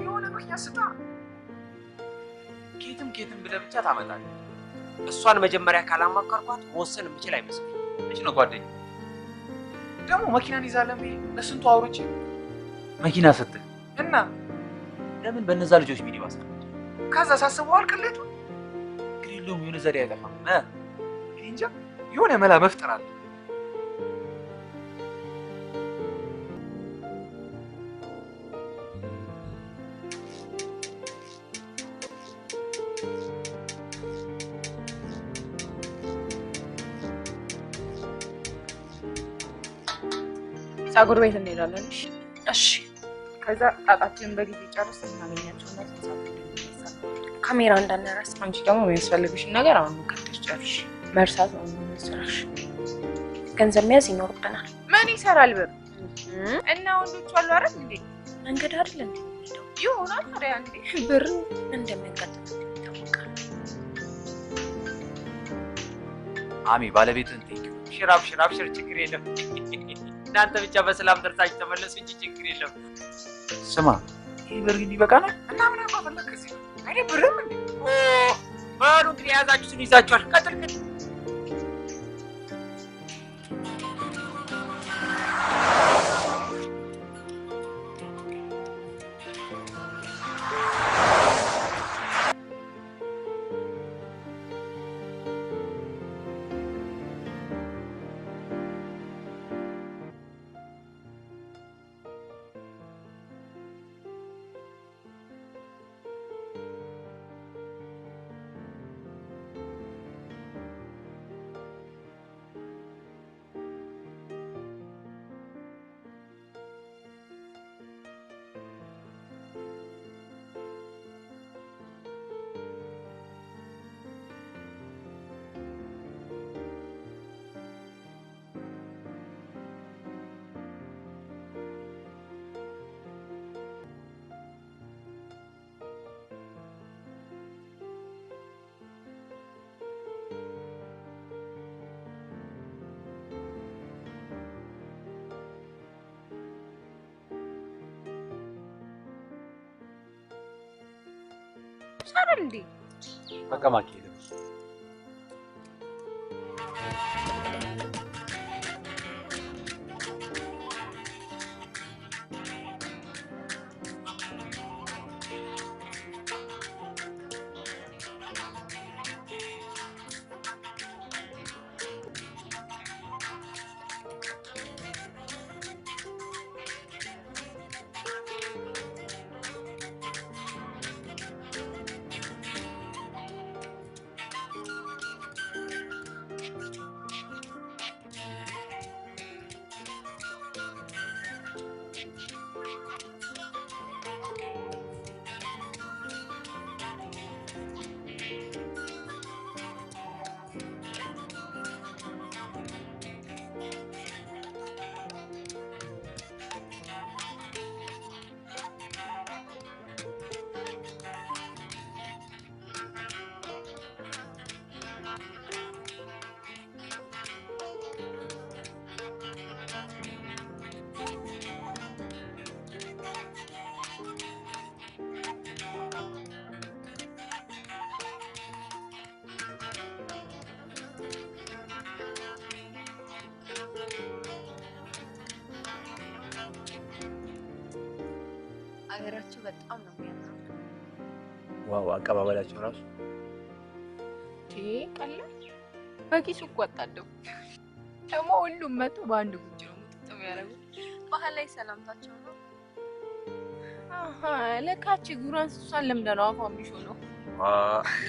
የሆነ ምክንያት ስታ ኬትም ብለህ ብቻ ታመጣለህ። እሷን መጀመሪያ ካላማከርኳት መወሰን የምችል አይመስልም። ልጅ ነው ጓደኛ ደግሞ መኪናን ይዛለም። ለስንቱ አውሮች መኪና ስትል እና ለምን በነዛ ልጆች ሚኒባስ ከዛ ሳስበዋል ቅሌቱ ግን የለውም። የሆነ ዘዴ አይጠፋም። እንጃ የሆነ መላ መፍጠር አለ። ፀጉር ቤት እንሄዳለን። እሺ ከዛ ጣጣችንን በጊዜ ጨርስ እናገኛቸው እና ካሜራ እንዳንረሳ። አንቺ ደግሞ የሚያስፈልግሽን ነገር አሁን ከተሽ ጨርሽ። መርሳት ነው የሚመስልሽ? ገንዘብ መያዝ ይኖርብናል። ምን ይሰራል ብር እና ወንዶች አሉ አይደል እንዴ? መንገድ አይደል እንዴ? ይሆናል ታዲያ እንዴ? ብር እንደሚያጋጥም ይታወቃል። አሚ ባለቤትን ጠይቅ። ሽራብ ችግር የለም። እናንተ ብቻ በሰላም ደርሳችሁ ተመለሱ እንጂ ችግር የለም። ስማ ይህ ብር ግን ይበቃናል እና ምን አባፈለክ እዚህ አይደብርም እንዴ? በሉ እንግዲህ የያዛችሁትን ይዛችኋል። ቀጥል ግን ይቻላል እንዴ? በቃ ማኪ አገራችሁ በጣም ነው የሚያምረው። ዋው አቀባበላችሁ ራሱ ቀላል በኪሱ ቆጣደው ደግሞ ሁሉም መቶ በአንድ ጉጅ ነው ሙጥጥ የሚያደርጉት። ባህላዊ ሰላምታቸው ነው። አሃ ለካቺ ጉራን እሷን ለምደ ነው አፏ የሚሾለው።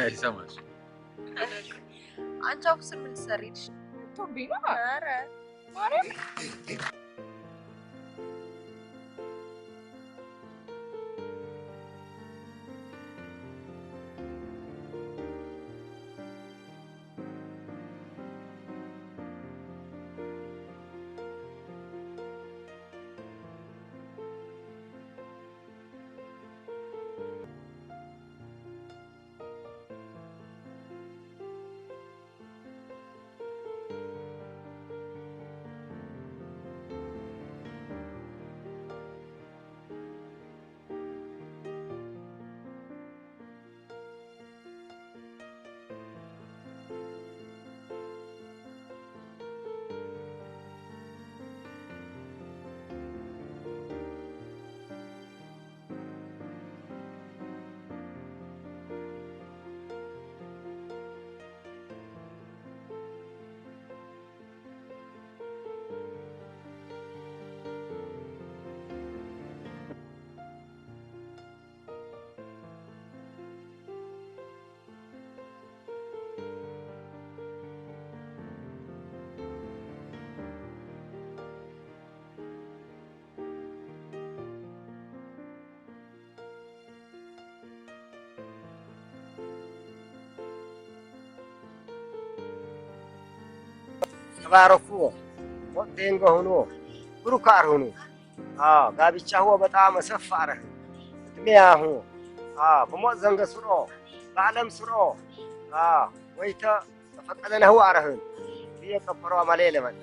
አይሰማሽ አንቺ አፍስ ምን ትሰሪልሽ? ቶቢና ኧረ ማርያም ተባረኩ ወጤን ገሆኖ ብሩካር ሆኖ ጋብቻ ሆ በጣም ሰፋረ እድሜያሁ በሞት ዘንገ ስሮ በዓለም ስሮ ወይተ ተፈቀደነሁ አረህን የከፈሯ ማለ ለመጣ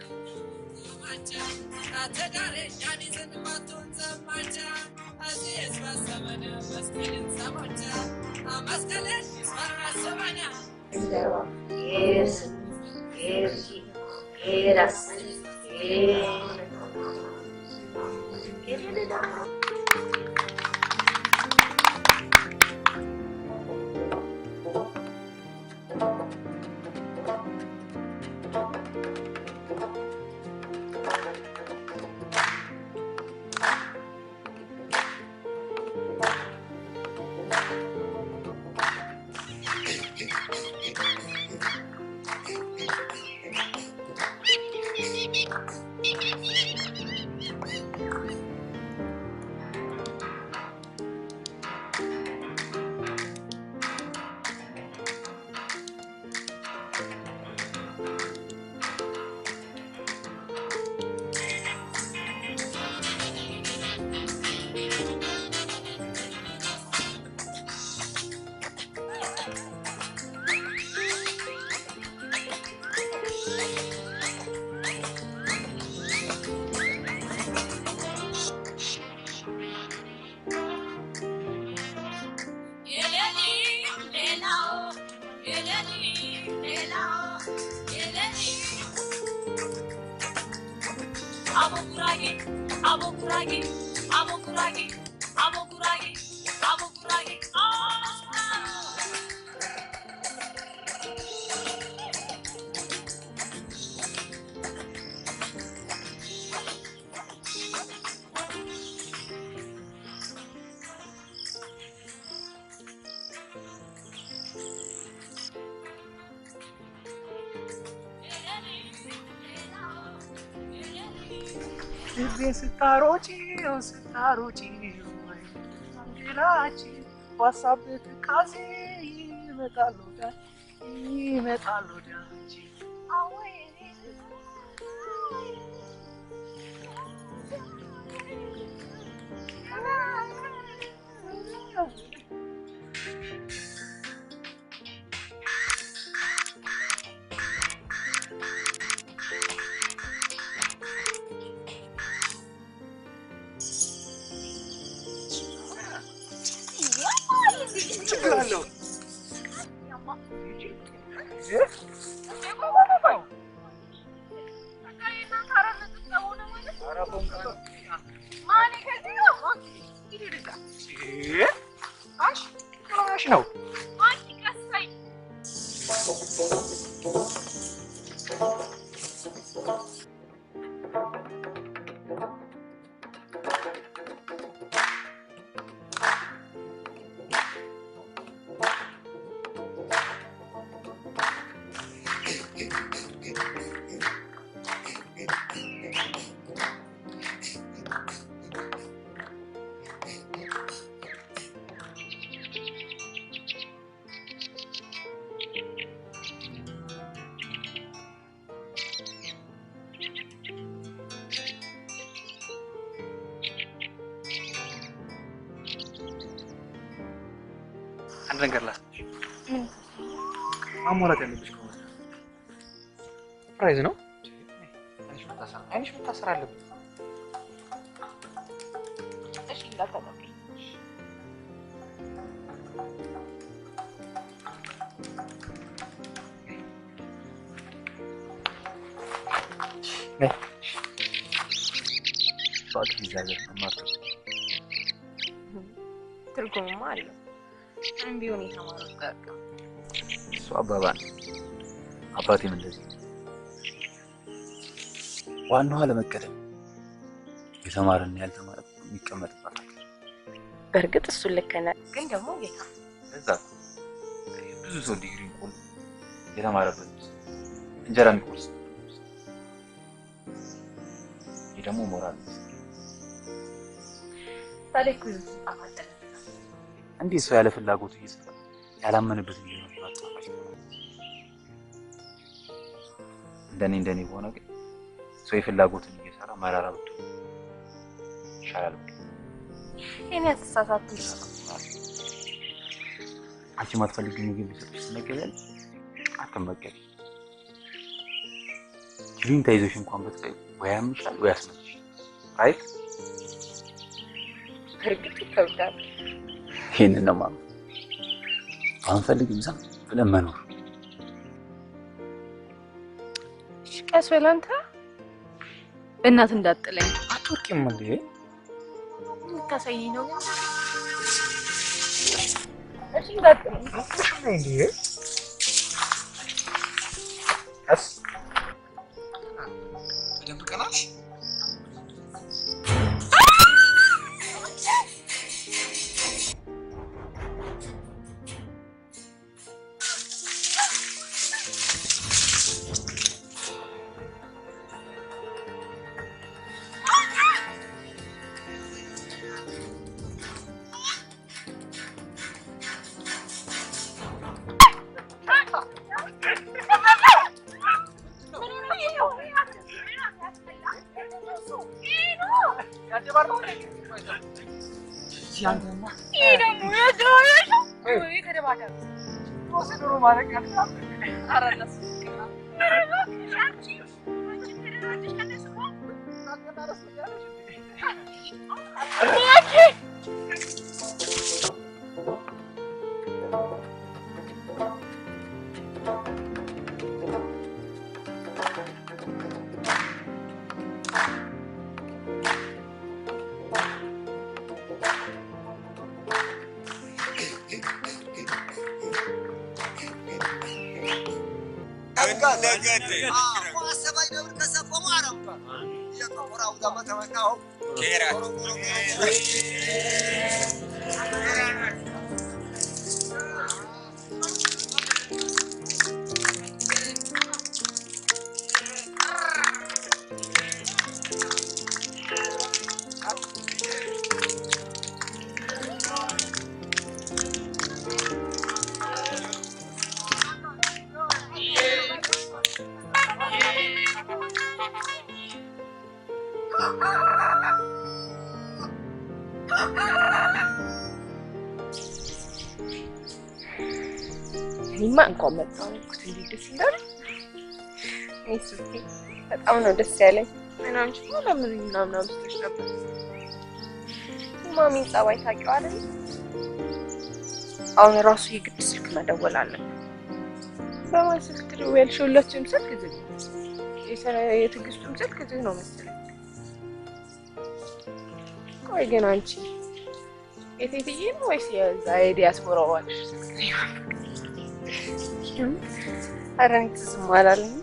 ስታሮጪ አንገላች በሀሳብ ትካዜ ይመጣል ወደ አንቺ ነው አንድ ነገር ላስብሽ። ማሟላት ያለብሽ ከሆነ ፕራይዝ ነው። አይንሽ መታሰር አለበት። እሺ እንዳታጠቂ። ትርጉምማ አለው። ምንም ቢሆን የተማሩት ጋር እሱ አባባል አባቴም እንደዚህ ዋናው አለመቀደም የተማረና ያልተማረ የሚቀመጥባት ሀገር። በእርግጥ እሱ ልክ ነህ፣ ግን ደግሞ ጌታ እዛ ብዙ ሰው ዲግሪ እንኳን የተማረበት እንጀራ የሚቆርስ ይህ ደግሞ ሞራል ታሪኩ አማጠ እንዲህ ሰው ያለ ፍላጎቱ እየሰራ ያላመነበት እየሆነባት ጻፋች። እንደኔ በሆነ ግን ሰው የፍላጎቱን እየሰራ መራራ ብቻ ይሻላል። እኔ አስተሳሳቱ አንቺ ማትፈልጊው ምግብ ቢሰጥሽ ትነገሪያለሽ፣ አትመገቢ። ጅሪን ተይዞሽ እንኳን ብትቀይ ወይ ያምሻል ወይ ያስመልሽ። አይት እርግጥ ይከብዳል። ይሄንን ነው ማለት አንፈልግም ዝም ብለን መኖር። ቀስ በል አንተ በእናት እንዳጥለኝ። አትወርቂም እንዴ? ልታሳይኝ ነው? እሺ እንዳጥለኝ እንዴ? በደንብ ቀናሽ። ሰባይ ነብር ከሰፈሙ አረምባ የቀፈራው ዳማ ተመታው ኬራ እኔማ እንኳን መጣሁ እኮ እንዴት ደስ እንዳለ እኔስ በጣም ነው ደስ ያለኝ። ምናምን ምናምን አምስቶች ነበር። ማሚ ጸባይ ታውቂው አይደል? አሁን ራሱ የግድ ስልክ መደወል አለብን። በማን ስልክ ትደውያለሽ? ሁላችንም ስልክ ዝግ፣ የትዕግስቱም ስልክ ዝግ ነው መሰለኝ። ቆይ ግን አንቺ የቴትዬ ነው ወይስ የዛ የዲያስፖራው ባልሽ ስልክ ነው? ኧረ እኔ ትዝም አላለኝም።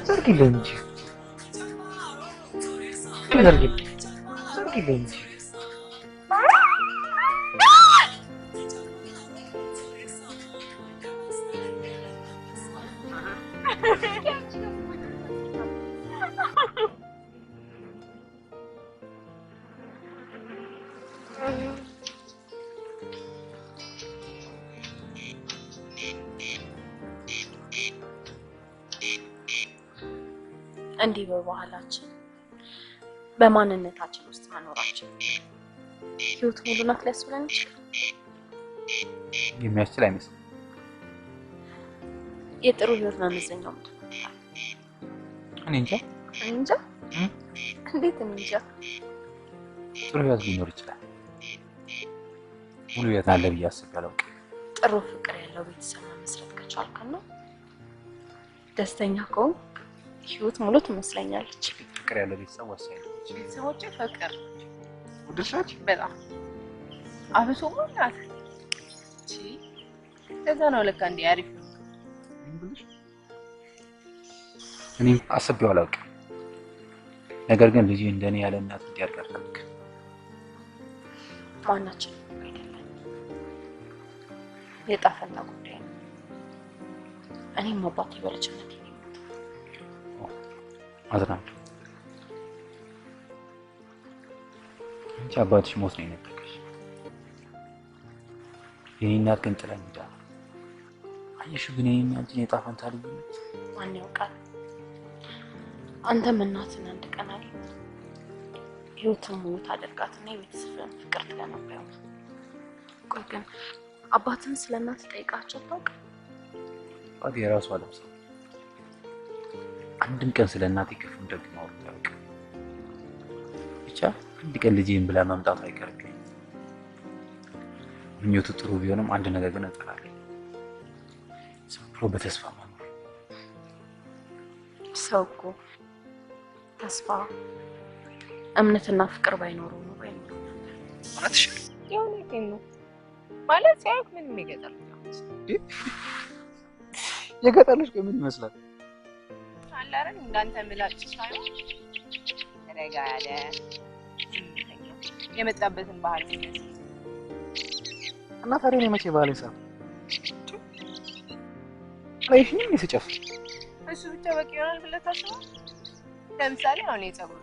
Sargilenci. Sargilenci. እንዲህ በባህላችን በማንነታችን ውስጥ መኖራችን ህይወት ሙሉ ናት ሊያስብለን ይችላል። የሚያስችል አይመስልም። የጥሩ ህይወት መመዘኛው ምንድን ነው? እኔ እንጃ እንዴት እንጃ። ጥሩ ህይወት ሊኖር ይችላል። ሙሉ ህይወት አለ ብዬ አስቤ አላውቅም። ጥሩ ፍቅር ያለው ቤተሰብ መመስረት ከቻልክ ነው ደስተኛ ከሆንክ ህይወት ሙሉ ትመስለኛለች። ፍቅር ያለው ቤተሰብ ወሳኝ ነው። ቤተሰቦቼ ፍቅር ውድሻች በጣም አብሶ ማለት ከዛ ነው ለካ እንዴ አሪፍ ነው። እኔም አስቤው አላውቅም። ነገር ግን ልጅ እንደኔ ያለ እናት እንዲያድግ አልፈልግም። ማናችን አይደለም የጣፈና ጉዳይ ነው። እኔም አባቴ በልጅነቴ አዝናለሁ። አንቺ አባትሽ ሞት ነው የነጠቀሽ። የኔ እናት ግን ጥላኝ ሄዳ። አየሽ ግን የኔና አንቺ የዕጣ ፈንታ ልዩነት ማን ያውቃል? አንተም እናትን አንድ ቀን አለ ህይወትን ሙሉ ታደርጋትና የቤተሰብን ፍቅር ትለነበው። ቆይ ግን አባትን ስለ እናት ጠይቃቸው ታውቅ? አባቴ የራሱ አለም ሰው አንድም ቀን ስለ እናቴ ክፉ እንደግሞ አውርታለሁ። ብቻ አንድ ቀን ልጄን ብላ መምጣቱ አይቀርም። ምኞቱ ጥሩ ቢሆንም አንድ ነገር ግን እጠላለሁ። ዝም ብሎ በተስፋ መኖር። ሰው እኮ ተስፋ እምነትና ፍቅር ባይኖረው ነው ባይኖረው ማለትሽ የእውነቴን ነው ማለት ሳይሆን ምንም ይገጣል። የገጠርሽ ምን ይመስላል? አላረን እንዳንተ ምላጭ ሳይሆን ረጋ ያለ የመጣበትን ባህል እና ታዲያ እኔ መቼ ባህል ይሳብ አይሽኝ ይስጨፍ እሱ ብቻ በቂ ይሆናል ብለህ ታስባለህ? ለምሳሌ አሁን የፀጉር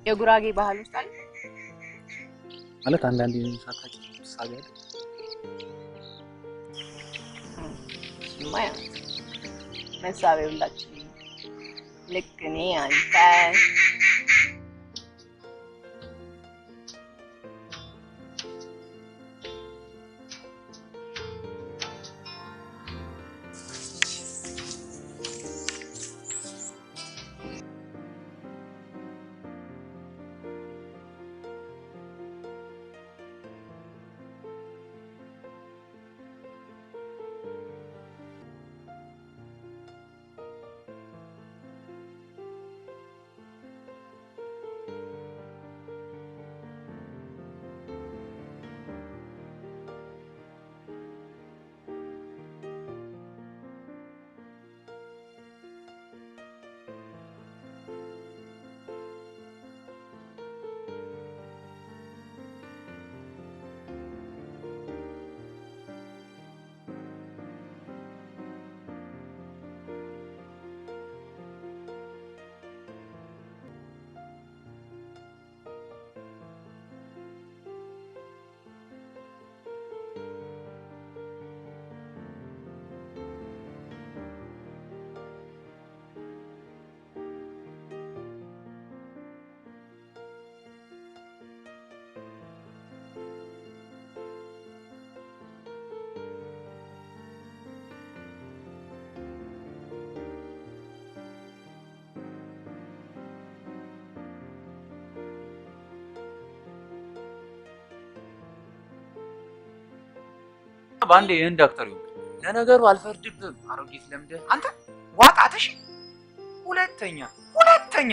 የጉራጌ ባህል ውስጥ አለ ማለት አንዳንዴ ሳታቂ ሳጋለ ማያ መሳቢያ ሁላችን ልክ እኔ አንተ ባንዴ ይሄን ዳክተር ይሁን ለነገሩ አልፈርድብም። አሮጊት ለምደ አንተ ዋጣተሽ ሁለተኛ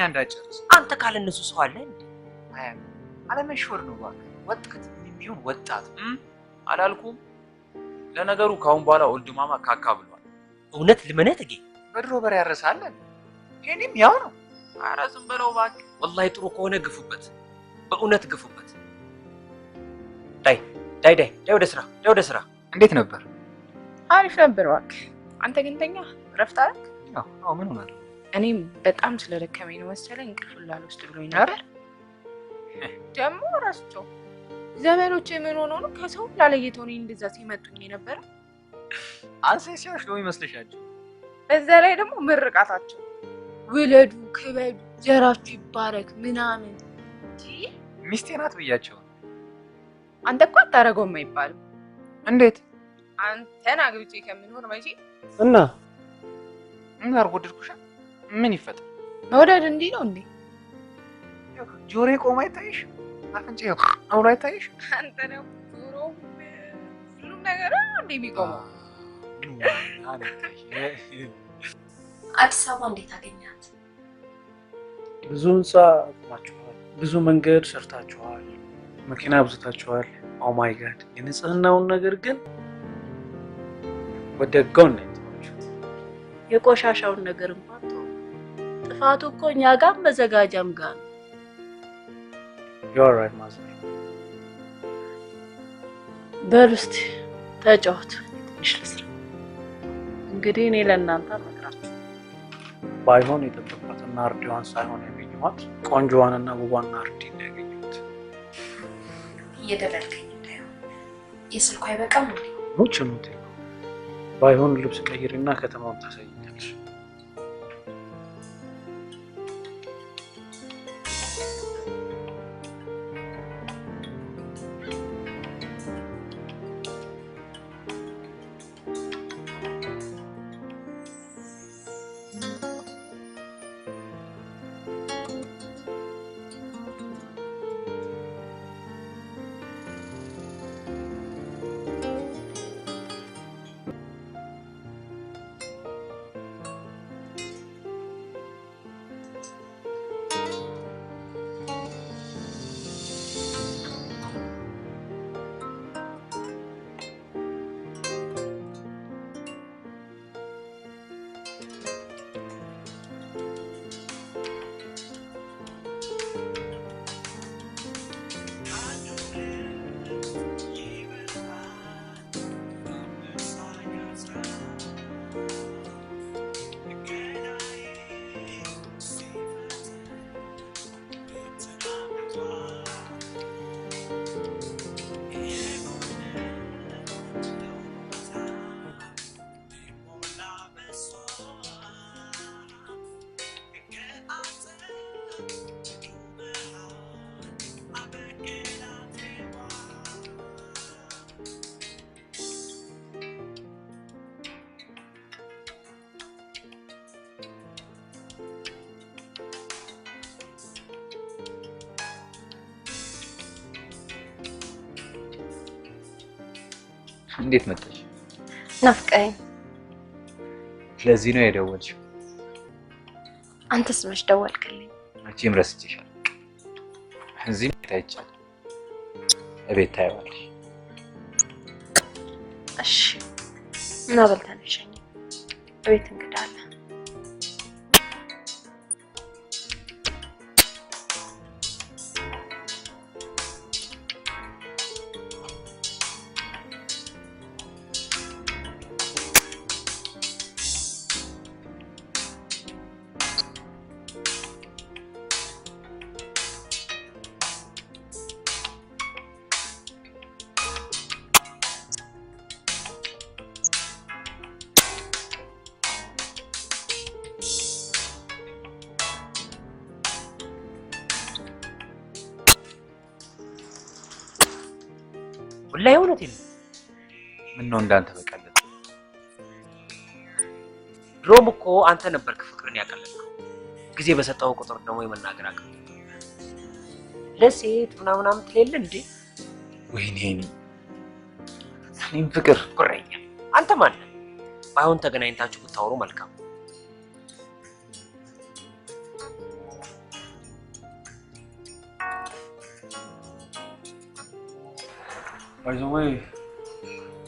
እንዳጨርስ አንተ ካለነሱ ሰው አለ እንዴ? አለመሾር ነው እባክህ። ወጣት ምንም ቢሆን ወጣት አላልኩም። ለነገሩ ካሁን በኋላ ወልድ ማማ ካካ ብሏል። እውነት ልመነህ ተጌ በድሮ በር ያረሳለን። የኔም ያው ነው። ኧረ ዝም በለው እባክህ። ወላሂ ጥሩ ከሆነ ግፉበት፣ በእውነት ግፉበት። ዳይ ወደ ስራ። እንዴት ነበር? አሪፍ ነበር እባክህ። አንተ ግን ተኛ እረፍት አደረግ? አዎ ምን ሆናል? እኔም በጣም ስለደከመኝ ነው መሰለኝ እንቅልፍ ላልወስድ ብሎኝ ነበር። ደግሞ እራሳቸው ዘመዶቼ ምን ሆነው ነው ከሰው ላለየተው እኔ እንደዛ ሲመጡኝ ነበር። አንሴሲያዎች ነው ይመስልሻቸው? በዛ ላይ ደግሞ ምርቃታቸው ውለዱ፣ ክበዱ፣ ዘራችሁ ይባረክ ምናምን። ሚስቴ ናት ብያቸው። አንተ እኮ አታረገውም አይባልም። እንዴት? አንተን አግብቼ ከምኖር መቼ እና ምን አርጎድልኩሽ? ምን ይፈጠር? መውደድ እንዲህ ነው እንዴ? ጆሮዬ ቆሞ አይታይሽ? አፍንጫዬ አውሎ አይታይሽ? አንተ ነው ጆሮ ሁሉም ነገር እንዴ የሚቆመው? አዲስ አበባ እንዴት አገኛት? ብዙ ህንፃ አቁማችኋል፣ ብዙ መንገድ ሰርታችኋል፣ መኪና አብዝታችኋል። ኦ ማይ ጋድ! የንጽህናውን ነገር ግን ወደ ጎን አይተዋችሁት። የቆሻሻውን ነገር እንኳን ተው። ጥፋቱ እኮ እኛ ጋር መዘጋጃም ጋር ነው። You are right, ማዘር። በል እስኪ ተጫወት፣ ትንሽ ልስራ። እንግዲህ እኔ ለእናንተ አልነግራችሁም። ባይሆን የጠበቋትና አርዲዋን ሳይሆን ያገኘኋት ቆንጆዋንና ውቧን አርዲን ነው ያገኘሁት። እየደለልከኝ እንዳይሆን የስልኩ አይበቃም እንዴ? ሙች ሙት ባይሆን ልብስ ቀይሪና ከተማውን ታሳይኛለሽ። እንዴት መጣሽ? ናፍቀኸኝ። ለዚህ ነው የደወልሽው? አንተስ መች ደወልክልኝ? መቼም ረስቼሻለሁ። እዚህ ቤት አይቻልም። እቤት ታይዋለሽ። እሺ እና በልተን እንሸኝ። እቤት እንግዳ አለ። ወላሂ እውነቴን ነው። ምን ነው እንዳንተ በቀለለ? ድሮም እኮ አንተ ነበርክ ፍቅርን ያቀለልከው። ጊዜ በሰጠው ቁጥር ደግሞ የመናገር አቅም ለሴት ምናምን ትሌለ እንዴ? ወይኔ እኔም ፍቅር ጉረኛ። አንተ ማን ነህ? ባይሆን ተገናኝታችሁ ብታወሩ መልካም። By the way,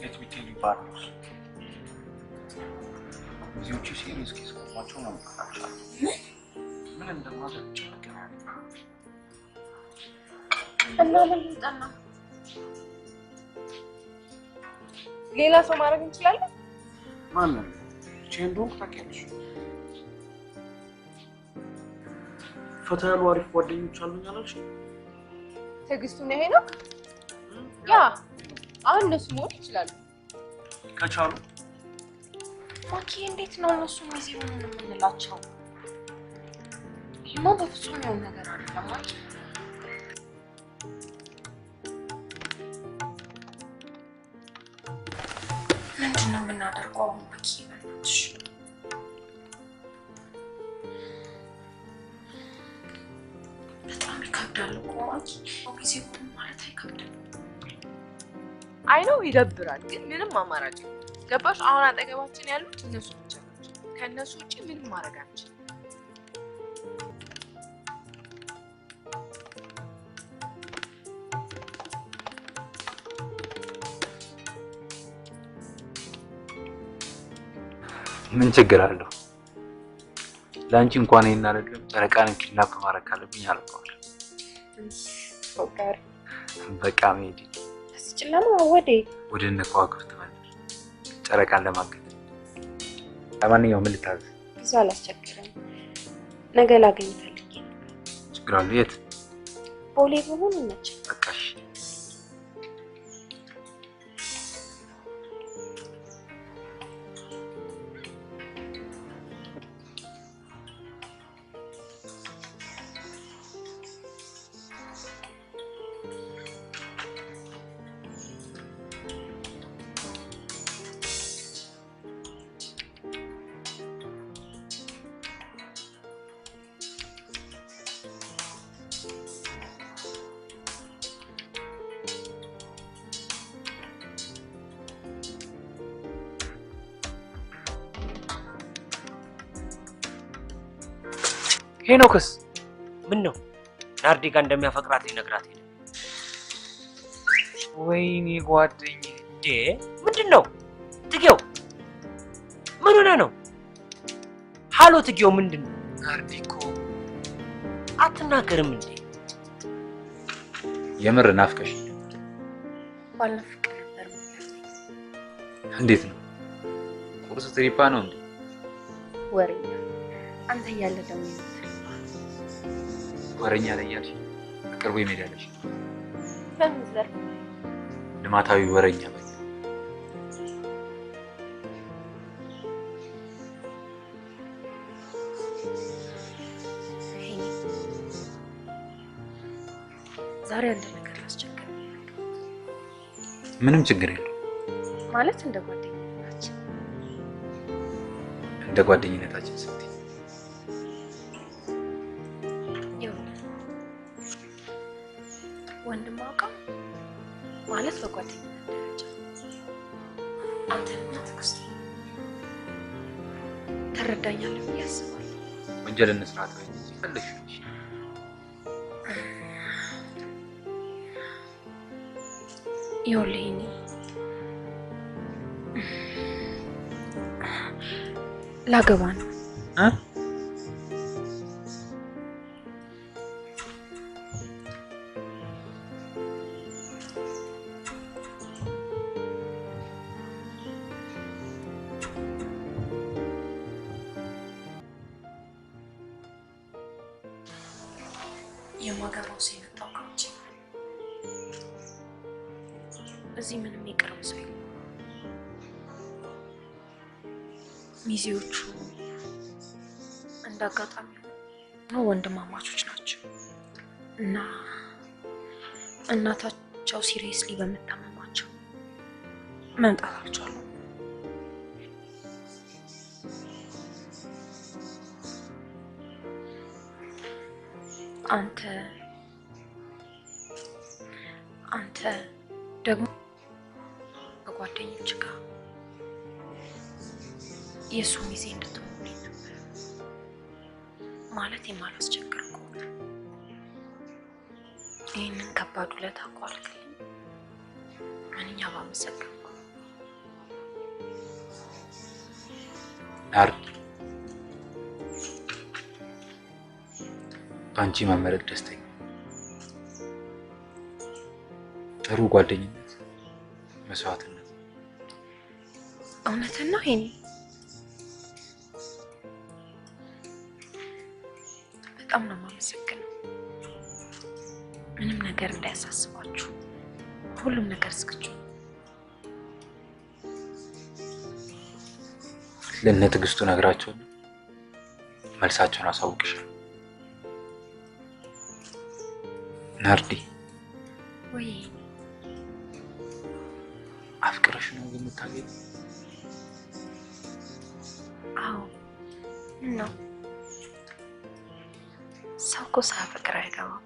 let me tell you partners. እዚዎቹ ሲሪየስ ኬስ ከሆናቸው ነው የምትከታተለው። ምን እንደማደርግ ጨነቀኝ። እና ምን ልጠና? ሌላ ሰው ማድረግ እንችላለን? ማንን? ቼንዶን ታውቂያለሽ? ፈታ ያሉ አሪፍ ጓደኞች አሉኝ አላልሽ? ትዕግስቱን ይሄ ነው? ያ አሁን እነሱ መሆን ይችላሉ ከቻሉ። ማኪ እንዴት ነው እነሱ እዚህ ሆነን የምንላቸው? ይሄማ በፍጹም የሆነ ነገር አይደለም ማኪ። ምንድን ነው የምናደርገው ማኪ? በእናትሽ በጣም ይከብዳል እኮ ማኪ። ጊዜ ሁሉ ማለት አይከብድም? አይ ነው ይደብራል፣ ግን ምንም አማራጭ የለም። ገባሽ? አሁን አጠገባችን ያሉት እነሱ ብቻ ናቸው። ከእነሱ ውጪ ምንም ማድረግ አንችልም። ምን ችግር አለው? ለአንቺ እንኳን ይሄን አይደለም ጨረቃን ኪድናፕ ማድረግ ካለብኝ አልቀዋለሁ። ፎቃሪ በቃ መሄድ አስጭላማ ወዴት? ወደ እነ ከዋክብት መንደር ጨረቃን ለማገት። ለማንኛውም ምን ልታዘዝ? ብዙ አላስቸግርም። ነገ ላገኝ ፈልጌ ነበር። ችግር አለው? የት? ቦሌ በሆነ ነች። በቃ እሺ። ሄኖክስ ምን ነው ናርዲ ጋር እንደሚያፈቅራት ሊነግራት ሄደ። ወይኔ ጓደኛዬ እንዴ ምንድን ነው ትጌው? ምን ሆነ ነው? ሃሎ ትጌው ምንድን ነው? ናርዲ እኮ አትናገርም እንዴ? የምር ናፍቀሽ? ባለፈው ነበር። እንዴት ነው? ቁርስ ትሪፓ ነው እንዴ? ወሬኛ አንተ እያለ ደግሞ ወሬኛ ላይ ያልሽ በቅርቡ ይመዳለሽ። በምን ዘርፍ? ልማታዊ ወሬኛ በይ። ዛሬ አንድ ነገር ላስቸግር። ምንም ችግር የለው። ማለት እንደ ጓደኝነታችን እንደ ጓደኝነታችን ስትይ ወንድም አውቃ ማለት በጓደኝነት ደረጃ አንተንና ትዕግስት ትረዳኛለህ ብዬ አስባለሁ። ወንጀል እንስራት ወይ ሲፈልሽ ይኸውልህ ላገባ ነው። የማገባው ሰው የመጣው ከውጭ እዚህ ምንም የቀረው ሰው የለም። ሚዜዎቹ እንዳጋጣሚ ነው ወንድማማቾች ናቸው እና እናታቸው ሲሪየስሊ በመታመማቸው መምጣት አልቻሉም። አንተ ደግሞ ከጓደኞች ጋር የእሱ ሚዜ እንድትሆንልኝ ነበር ማለት የማላስቸግር ከሆነ ይህንን ከባድ ውለታ እኮ አልክልኝ። ምንኛ ባመሰገንኩ። ናርዲ በአንቺ መመረቅ ደስተኛ። ጥሩ ጓደኝነት መስዋዕትነት። እውነትን ነው ይሄኔ። በጣም ነው የማመሰግነው። ምንም ነገር እንዳያሳስባችሁ፣ ሁሉም ነገር ዝግጁ ነው። ለእነ ትዕግስቱ ነግራቸውና መልሳቸውን አሳውቅሻለሁ። ናርዲ ወይ አፍቅረሽ ነው የምታገኝ? አዎ ነው። ሰው እኮ ሳያፈቅር አይገባም።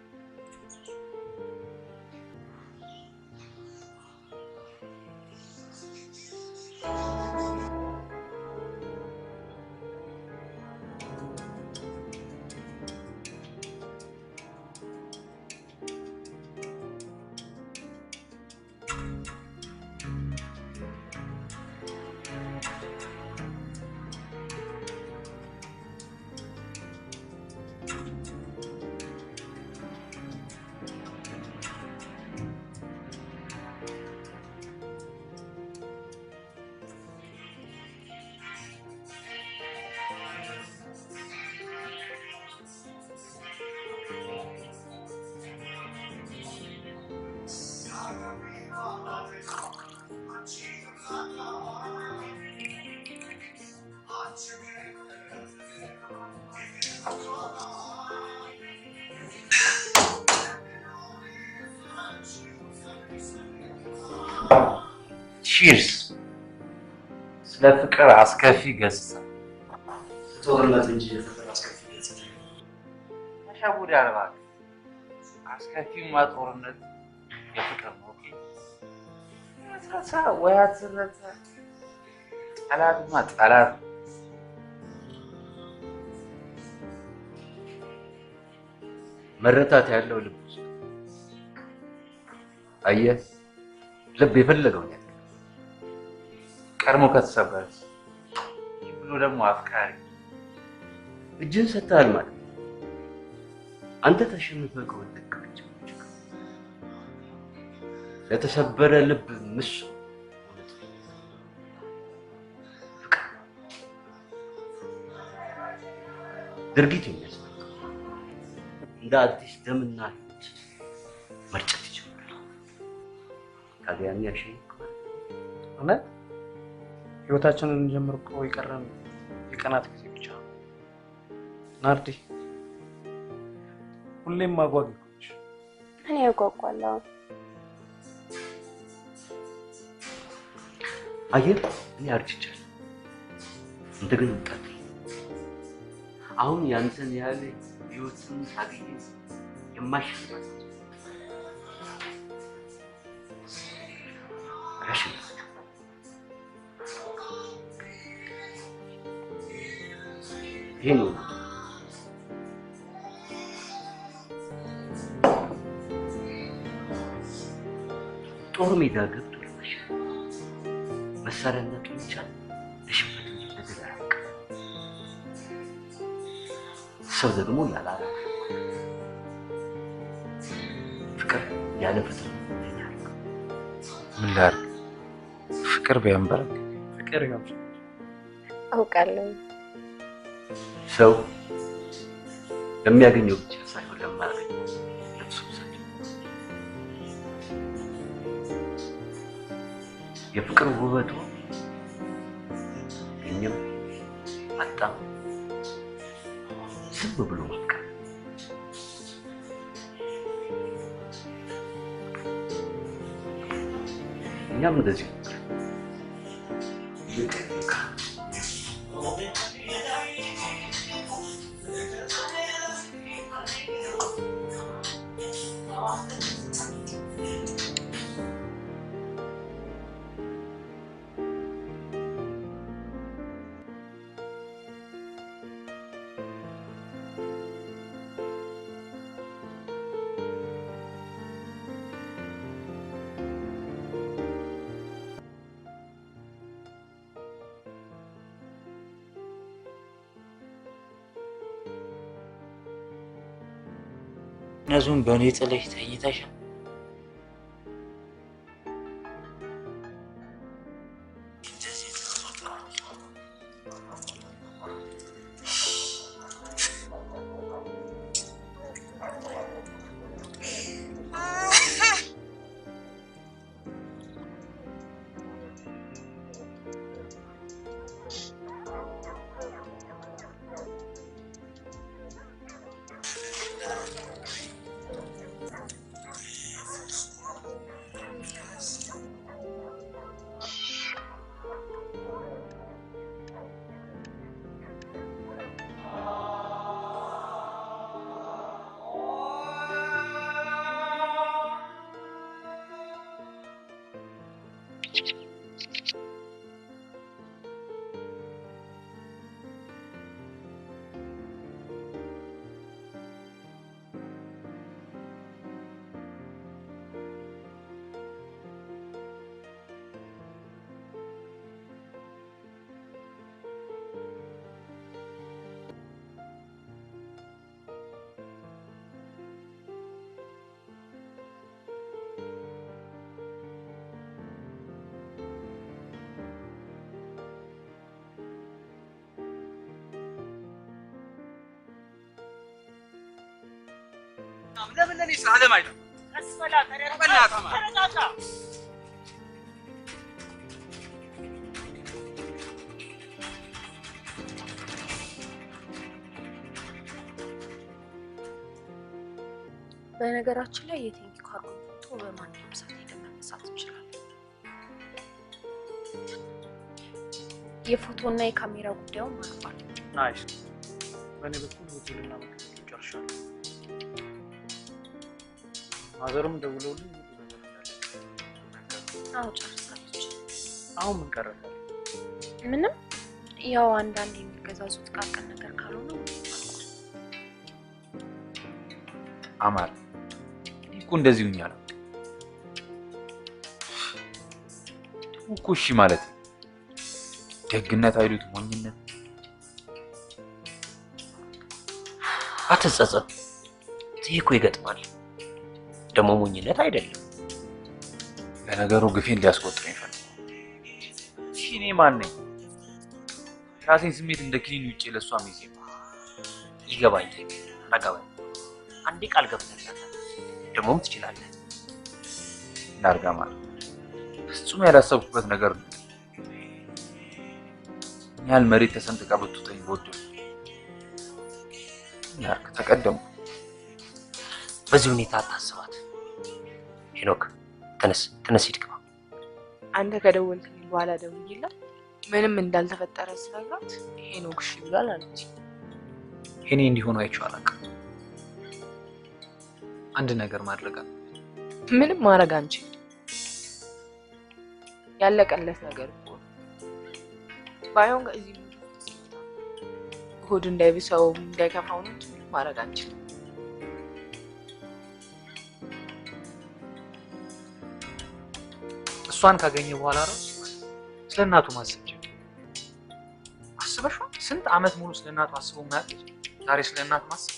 ቺርስ። ስለ ፍቅር አስከፊ ገጽታ ጦርነት እንጂ የፍቅር አስከፊ ገጽታ ተሸውድ አልባክ። አስከፊማ ጦርነት የፍቅር ነው። ኦኬ ረሳ ወይ አትረሳ። ጠላትማ ጠላት። መረታት ያለው ልብ ውስጥ አየህ። ልብ የፈለገውን ያለ ቀድሞ ከተሰበረ ብሎ ደግሞ አፍቃሪ እጅን ሰጥተሃል ማለት አንተ ተሸንፈህ ከወደቅክ ብቻ ለተሰበረ ልብ ምስ ድርጊት የሚያስፈልግ እንደ አዲስ ደምና ህይወት መርጨት ይችላል። ታዲያ ያሸንክ እውነት ህይወታችንን እንጀምር እኮ የቀረን የቀናት ጊዜ ብቻ። ናርዲ ሁሌም አጓጊ ነች። እኔ ያጓጓለሁ። አየህ እኔ አርጅቻለሁ። እንደገና ወጣት አሁን ያንተን ያለ ህይወትን ታገኝ የማይሽልበት ይሄ ነው ጦር ሜዳ ገብቶ መሳሪያና ጡንቻ ለሽበት ለዘላቅ ሰው ደግሞ ያላላ ፍቅር ያለ ፍቅር ምን ላድርግ? ፍቅር ቢያንበረክ ፍቅር ያምር አውቃለሁ። ሰው ለሚያገኘው ብቻ ሳይሆን ለማያገኘው ለብሱ የፍቅር ውበቱ እኛም አጣም ዝም ብሎ ማፍቀር እኛም እንደዚህ ነዙን በእኔ ጥለሽ ተኝተሻል። ለምን እኔ ሳለም አይደል አስፈላ ተረጋጋ። በነገራችን ላይ የቴንኪ ካርዱን ፎቶ በማንኛውም ሰዓት ሄደን መነሳት እንችላለን። የፎቶና የካሜራ ጉዳዩን ማለፋል። ናይስ። በእኔ በኩል ሆቴልና ምግብ ጨርሻለሁ። ማዘርም ደውለውልኝ አዎ ጨርሳለች። አሁን ምን ቀረለ? ምንም ያው አንዳንድ የሚገዛዙት ጥቃቅን ነገር ካልሆነ አማር እኮ እንደዚህ ሆኛል እኮ። እሺ ማለት ደግነት አይሉት ሞኝነት። አትጸጸት። ይሄ እኮ ይገጥማል። ደግሞ ሞኝነት አይደለም። ለነገሩ ግፌን ሊያስቆጥረኝ ይፈልጋል። እኔ ማን ነኝ? ራሴን ስሜት እንደ ክሊን ውጪ ለሷ ሚዜ ይገባኛል። አጋባኝ አንዴ ቃል ገብተናል። ደግሞም ትችላለህ። ላርጋ ማለት ፍጹም ያላሰብኩበት ነገር ነው። ያል መሬት ተሰንጥቃ ብትውጠኝ ወደ ያርክ ተቀደሙ። በዚህ ሁኔታ አታስባት። ሄኖክ ተነስ ሂድ ግባ። አንተ ከደወልክልኝ በኋላ ደውዬላት ምንም እንዳልተፈጠረ ስነግራት ሄኖክ እሺ ብሏል አለች። ሄኔ እንዲሆኑ አይቼው አላውቅም። አንድ ነገር ማድረግ አለ። ምንም ማድረግ አንችልም። ያለቀለት ነገር እኮ ባይሆን ከዚህ ሆድ እንዳይብሰው እንዳይከፋው ነው እንጂ ማድረግ አንችልም። እሷን ካገኘ በኋላ ራሱ ስለ እናቱ ማሰብ ጀመረ። አስበሽው ስንት ዓመት ሙሉ ስለ እናቱ አስቦ ማያውቅ ዛሬ ስለ እናቱ ማሰብ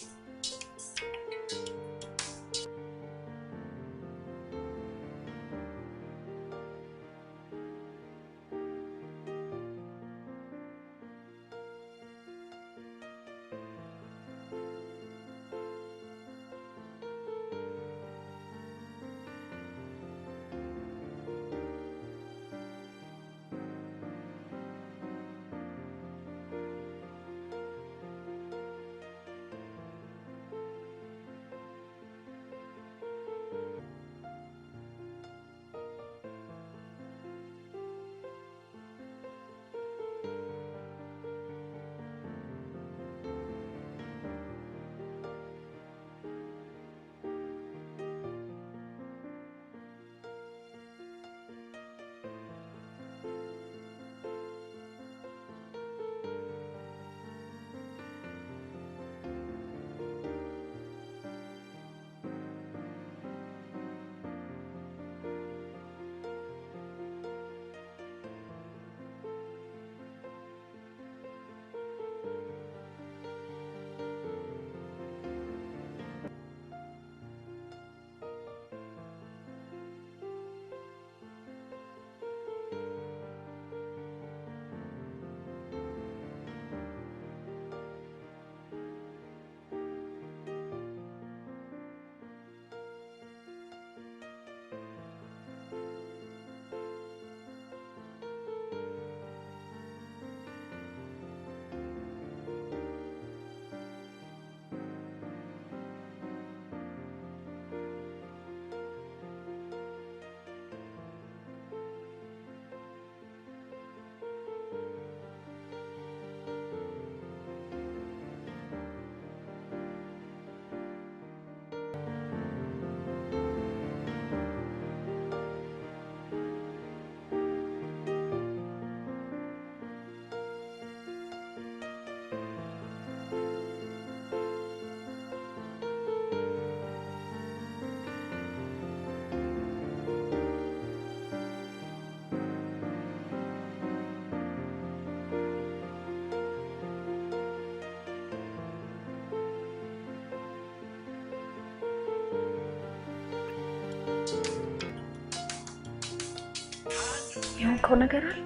የሆንከው ነገር አለ?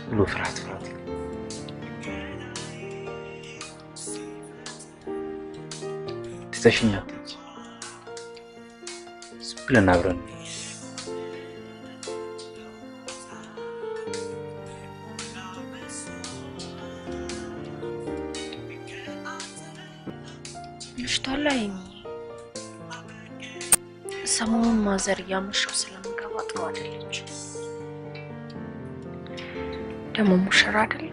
ብሎ ፍርሃት ትተሽኝ አትሄጂ። ዝም ብለን አብረን ምሽቷ ላይ ሰሞኑን ማዘር እያመሸው ስለምገባ ጥሩ አይደለች። ደግሞ ሙሽራ አይደል?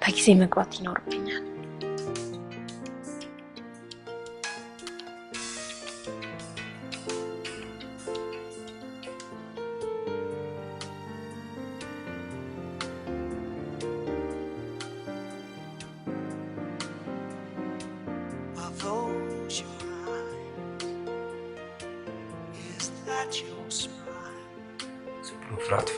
በጊዜ መግባት ይኖርብኛል። ፍርሃት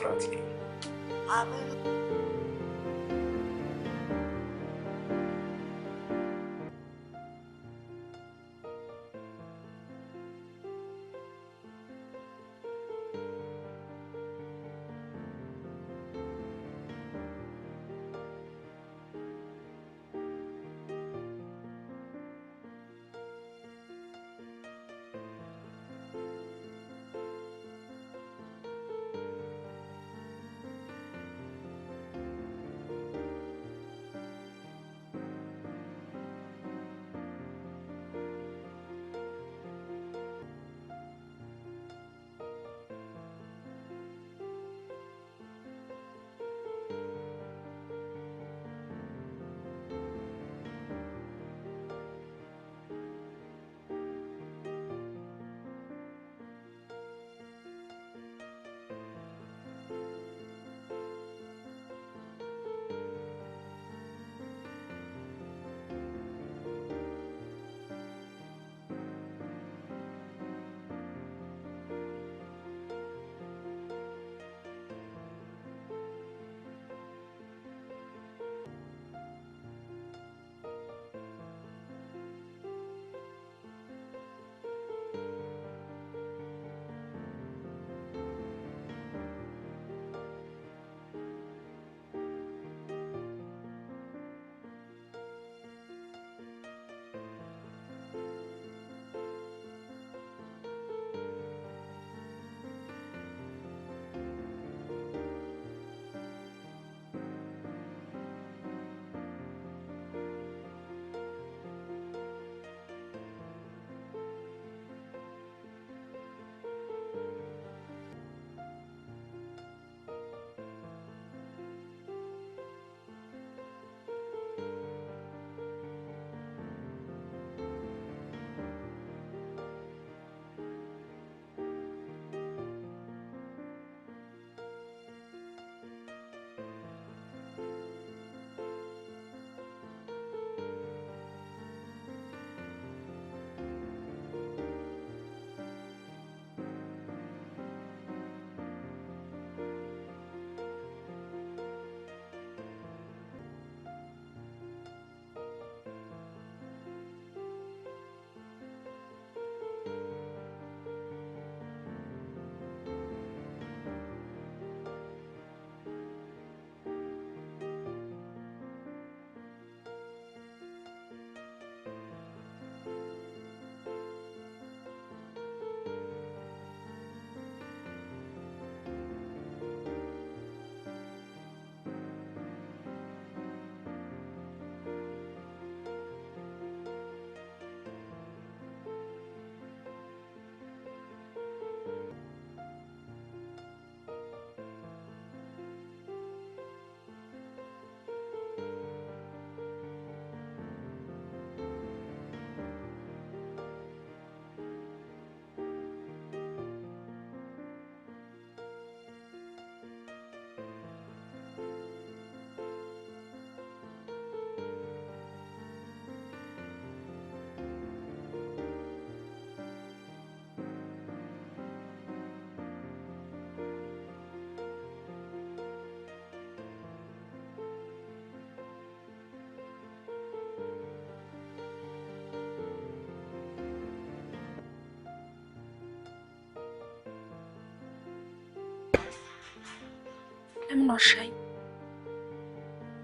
ለምን ዋሻኝ?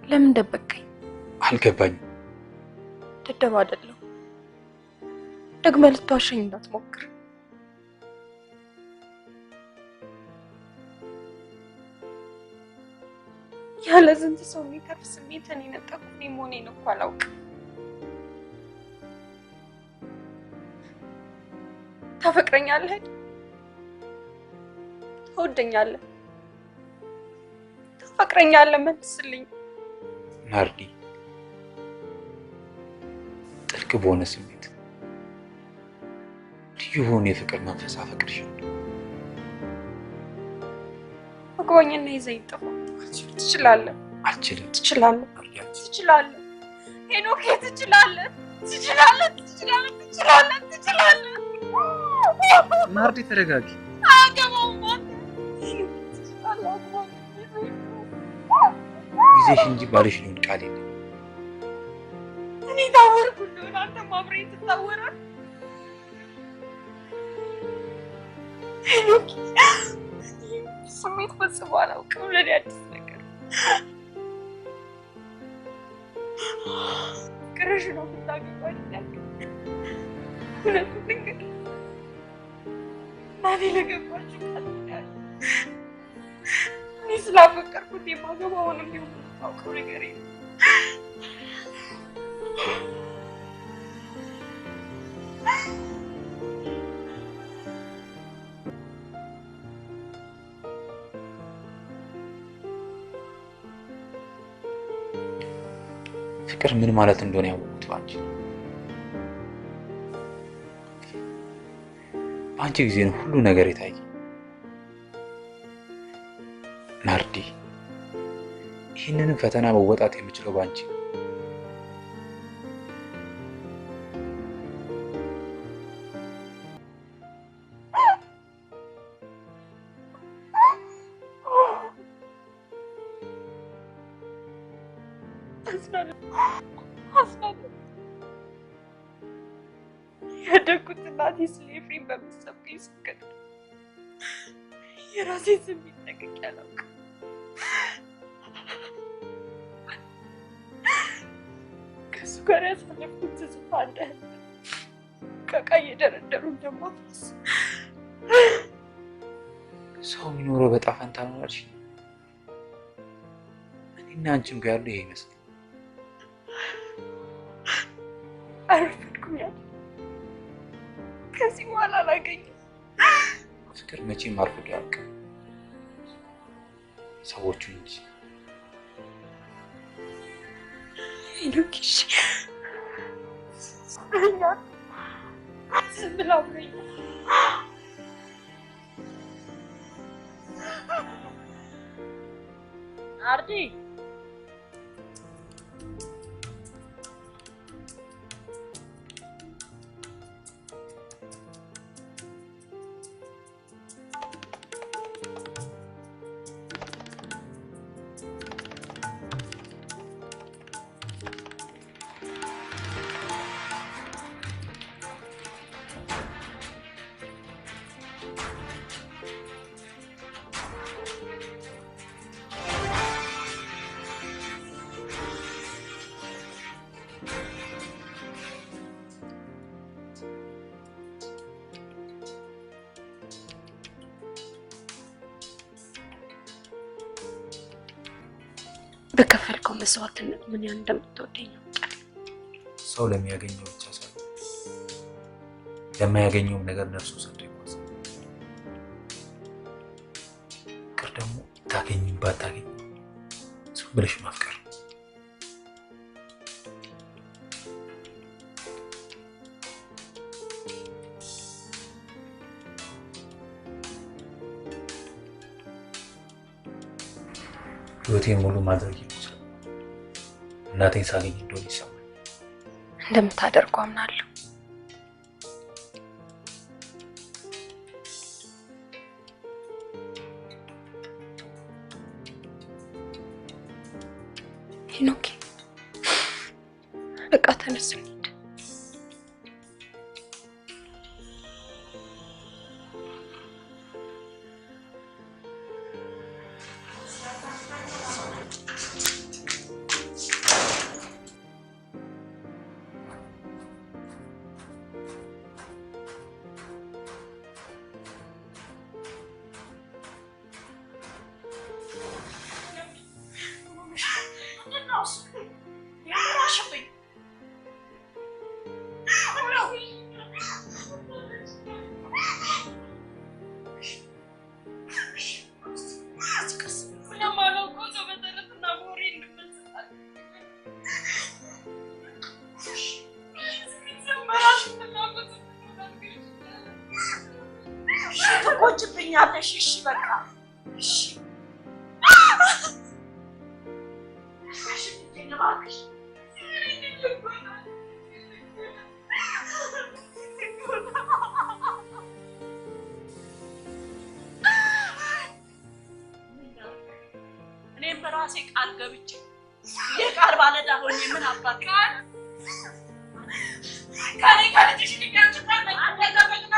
ለምን ደበቀኝ? አልገባኝም። ደደብ አይደለሁ። ደግመህ ልትዋሸኝ እንዳትሞክር። ያለ ስንት ሰው የሚተርፍ ስሜትን የነጠቁኝ መሆኔን እኮ አላውቅም። ታፈቅረኛለህ አይደል? ትወደኛለህ? ታፈቅረኛለህ? መልስልኝ ናርዲ። ጥልቅ በሆነ ስሜት ልዩ በሆነ የፍቅር መንፈስ አፈቅርሻለሁ። አግባኝና ይዘኝ ጥፋ። ትችላለህ። አልችልም። ትችላለህ። ትችላለህ። ሄኖክ ትችላለህ። ትችላለህ። ትችላለህ። ትችላለህ። ትችላለህ። ናርዲ ተረጋጊ። አገባውም ጊዜሽ እንጂ ባልሽ ሊሆን ቃል የለም። እኔ ታወርኩ እንደሆነ አንተም አብረኝ ትታወራለህ። ሄኖክ ስሜት ፈጽሞ አላውቅም። ለእኔ አዲስ ነገር ፍቅርሽ ነው የምታገኘው አይደል? እውነቱን ልንገርህ እናቴ ለገባች ቃል ኪዳን እኔ ስላፈቀርኩት የማገባውንም ቢሆን የማውቀው ነገር የለም። ፍቅር ምን ማለት እንደሆነ ያወቁት ባንቺ ነው። በአንቺ ጊዜ ነው ሁሉ ነገር የታየ። ናርዲ፣ ይህንንም ፈተና መወጣት የምችለው ባንቺ ነው። ያደግኩት እናቴ ስለ ኤፍሬም በምትሰብከኝ ስብከት የራሴ ስሜት ጠንቅቄ አላውቅም። ከእሱ ጋር ያሳለፍኩት ትዝታ እንደ ህልም ዕቃ እየደረደሩ እንደማፈስ። ሰው የሚኖረው በዕጣ ፈንታ ነው አልሽ። እኔና አንቺም ጋር ያለው ይሄ ይመስላል። አረፈድኩኝ አይደል? ከዚህ በኋላ አላገኝም። ፍቅር መቼም አርፍዶ አያውቅም። ሰዎቹ እንጂ ሄኖክ ዝም ብላ አብረኝ። ናርዲ በከፈልከው መስዋዕትነት ምን ያህል እንደምትወደኝ ያውቃል። ሰው ለሚያገኘው ብቻ ሳይሆን ለማያገኘውም ነገር ነፍሱ ሰጥቶ ይጓዛል። ፍቅር ደግሞ ታገኝም ባታገኝ ዝም ብለሽ ማፍቀር። ህይወቴን ሙሉ ማድረግ ይችላል። እናቴን ሳገኝ እንደሆነ ይሰማል። እንደምታደርገው አምናለሁ። ሄኖክ በቃ ተነስ እንሂድ። ትይኛለሽ? እሺ በቃ እሺ እሺ እባክሽ እኔም በራሴ ቃል ገብቼ የቃል ባለዕዳ ሆኜ ምን አባት ቃል ከልጅሽ ሊያንቺ ቃል አደረገና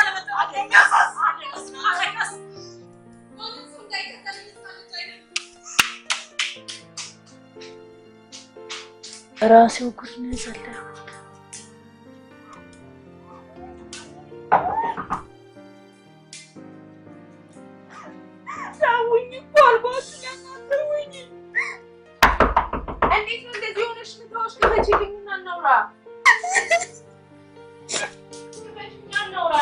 ራሴው ጉድ ነው የዘለሁት። ተውኝ እኮ አልኳችሁ ተውኝ። እንዴት ነው እንደዚህ ሆነሽ ምታወሽ? ክፈችልኝና እናውራ። ክፈችልኝና እናውራ።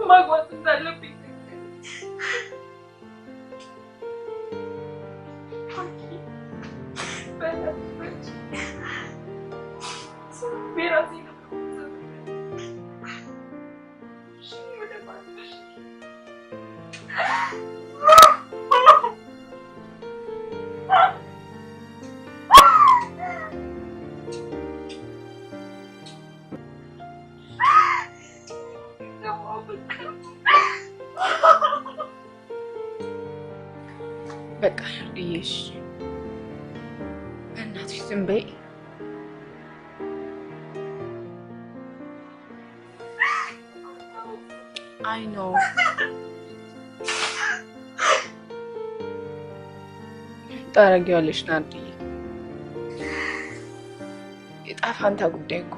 ማግባት እንዳለብኝ በቃ እየሽ እናትሽ ዝም በይ። አይ ኖ ታረጊዋለሽ ናርዲዬ። የዕጣ ፈንታ ጉዳይ እኮ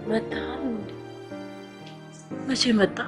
መጣህ? መቼ መጣ?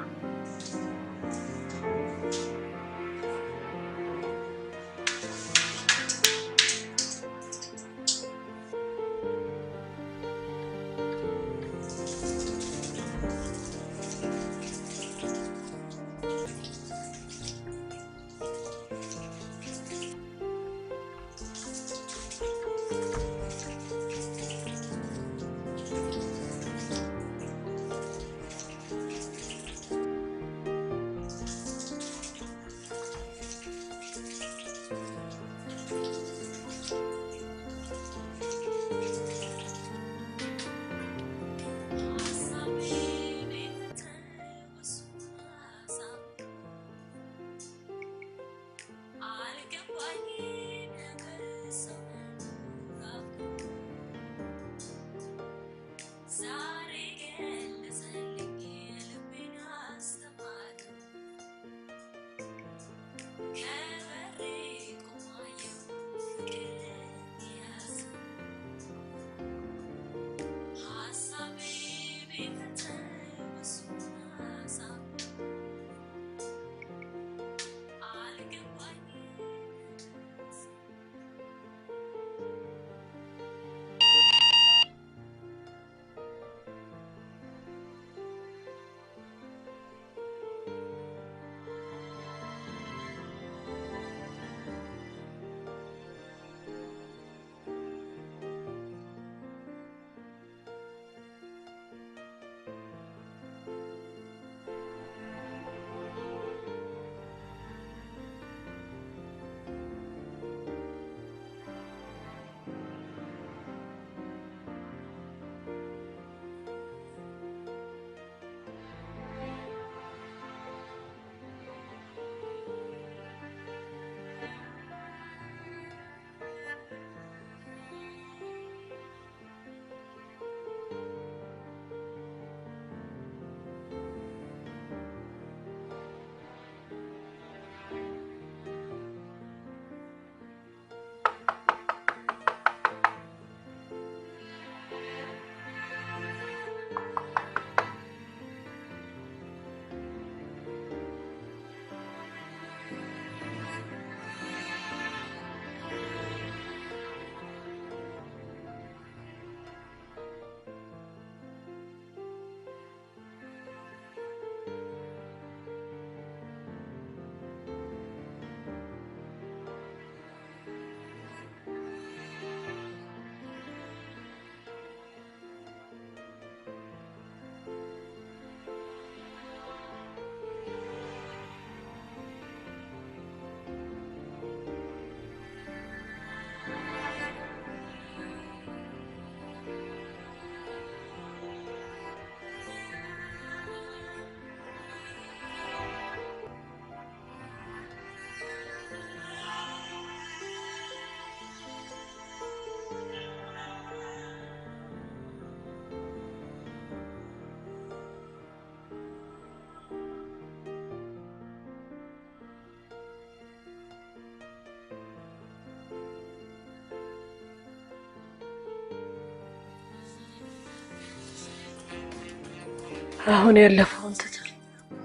አሁን ያለፈውን ትተን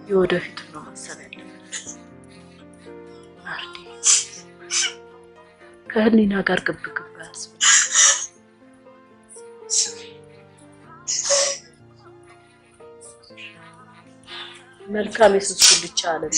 የወደፊቱን ነው ማሰብ ያለብን። ናርዲ ከህሊና ጋር ግብግብ አያስብም። መልካም የሱስ ጉልቻ አለም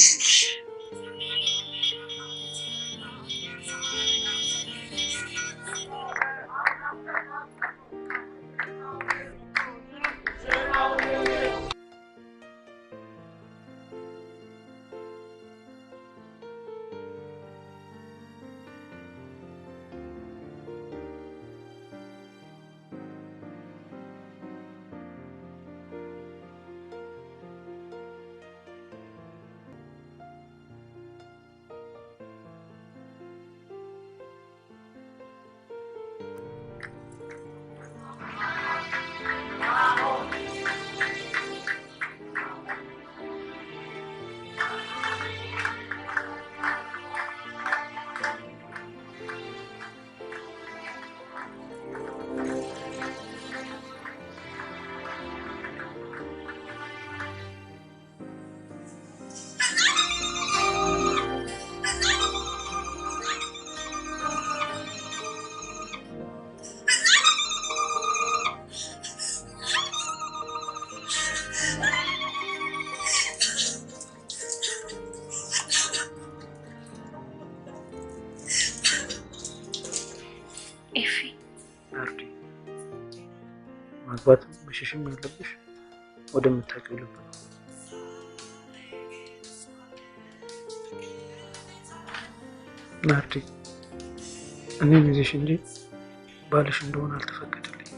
ማግባት መሸሽም ያለብሽ ወደምታውቂው ልብ ነው። ናርዲ እኔን ይዘሽ እንጂ ባልሽ እንደሆነ አልተፈቀደልኝ።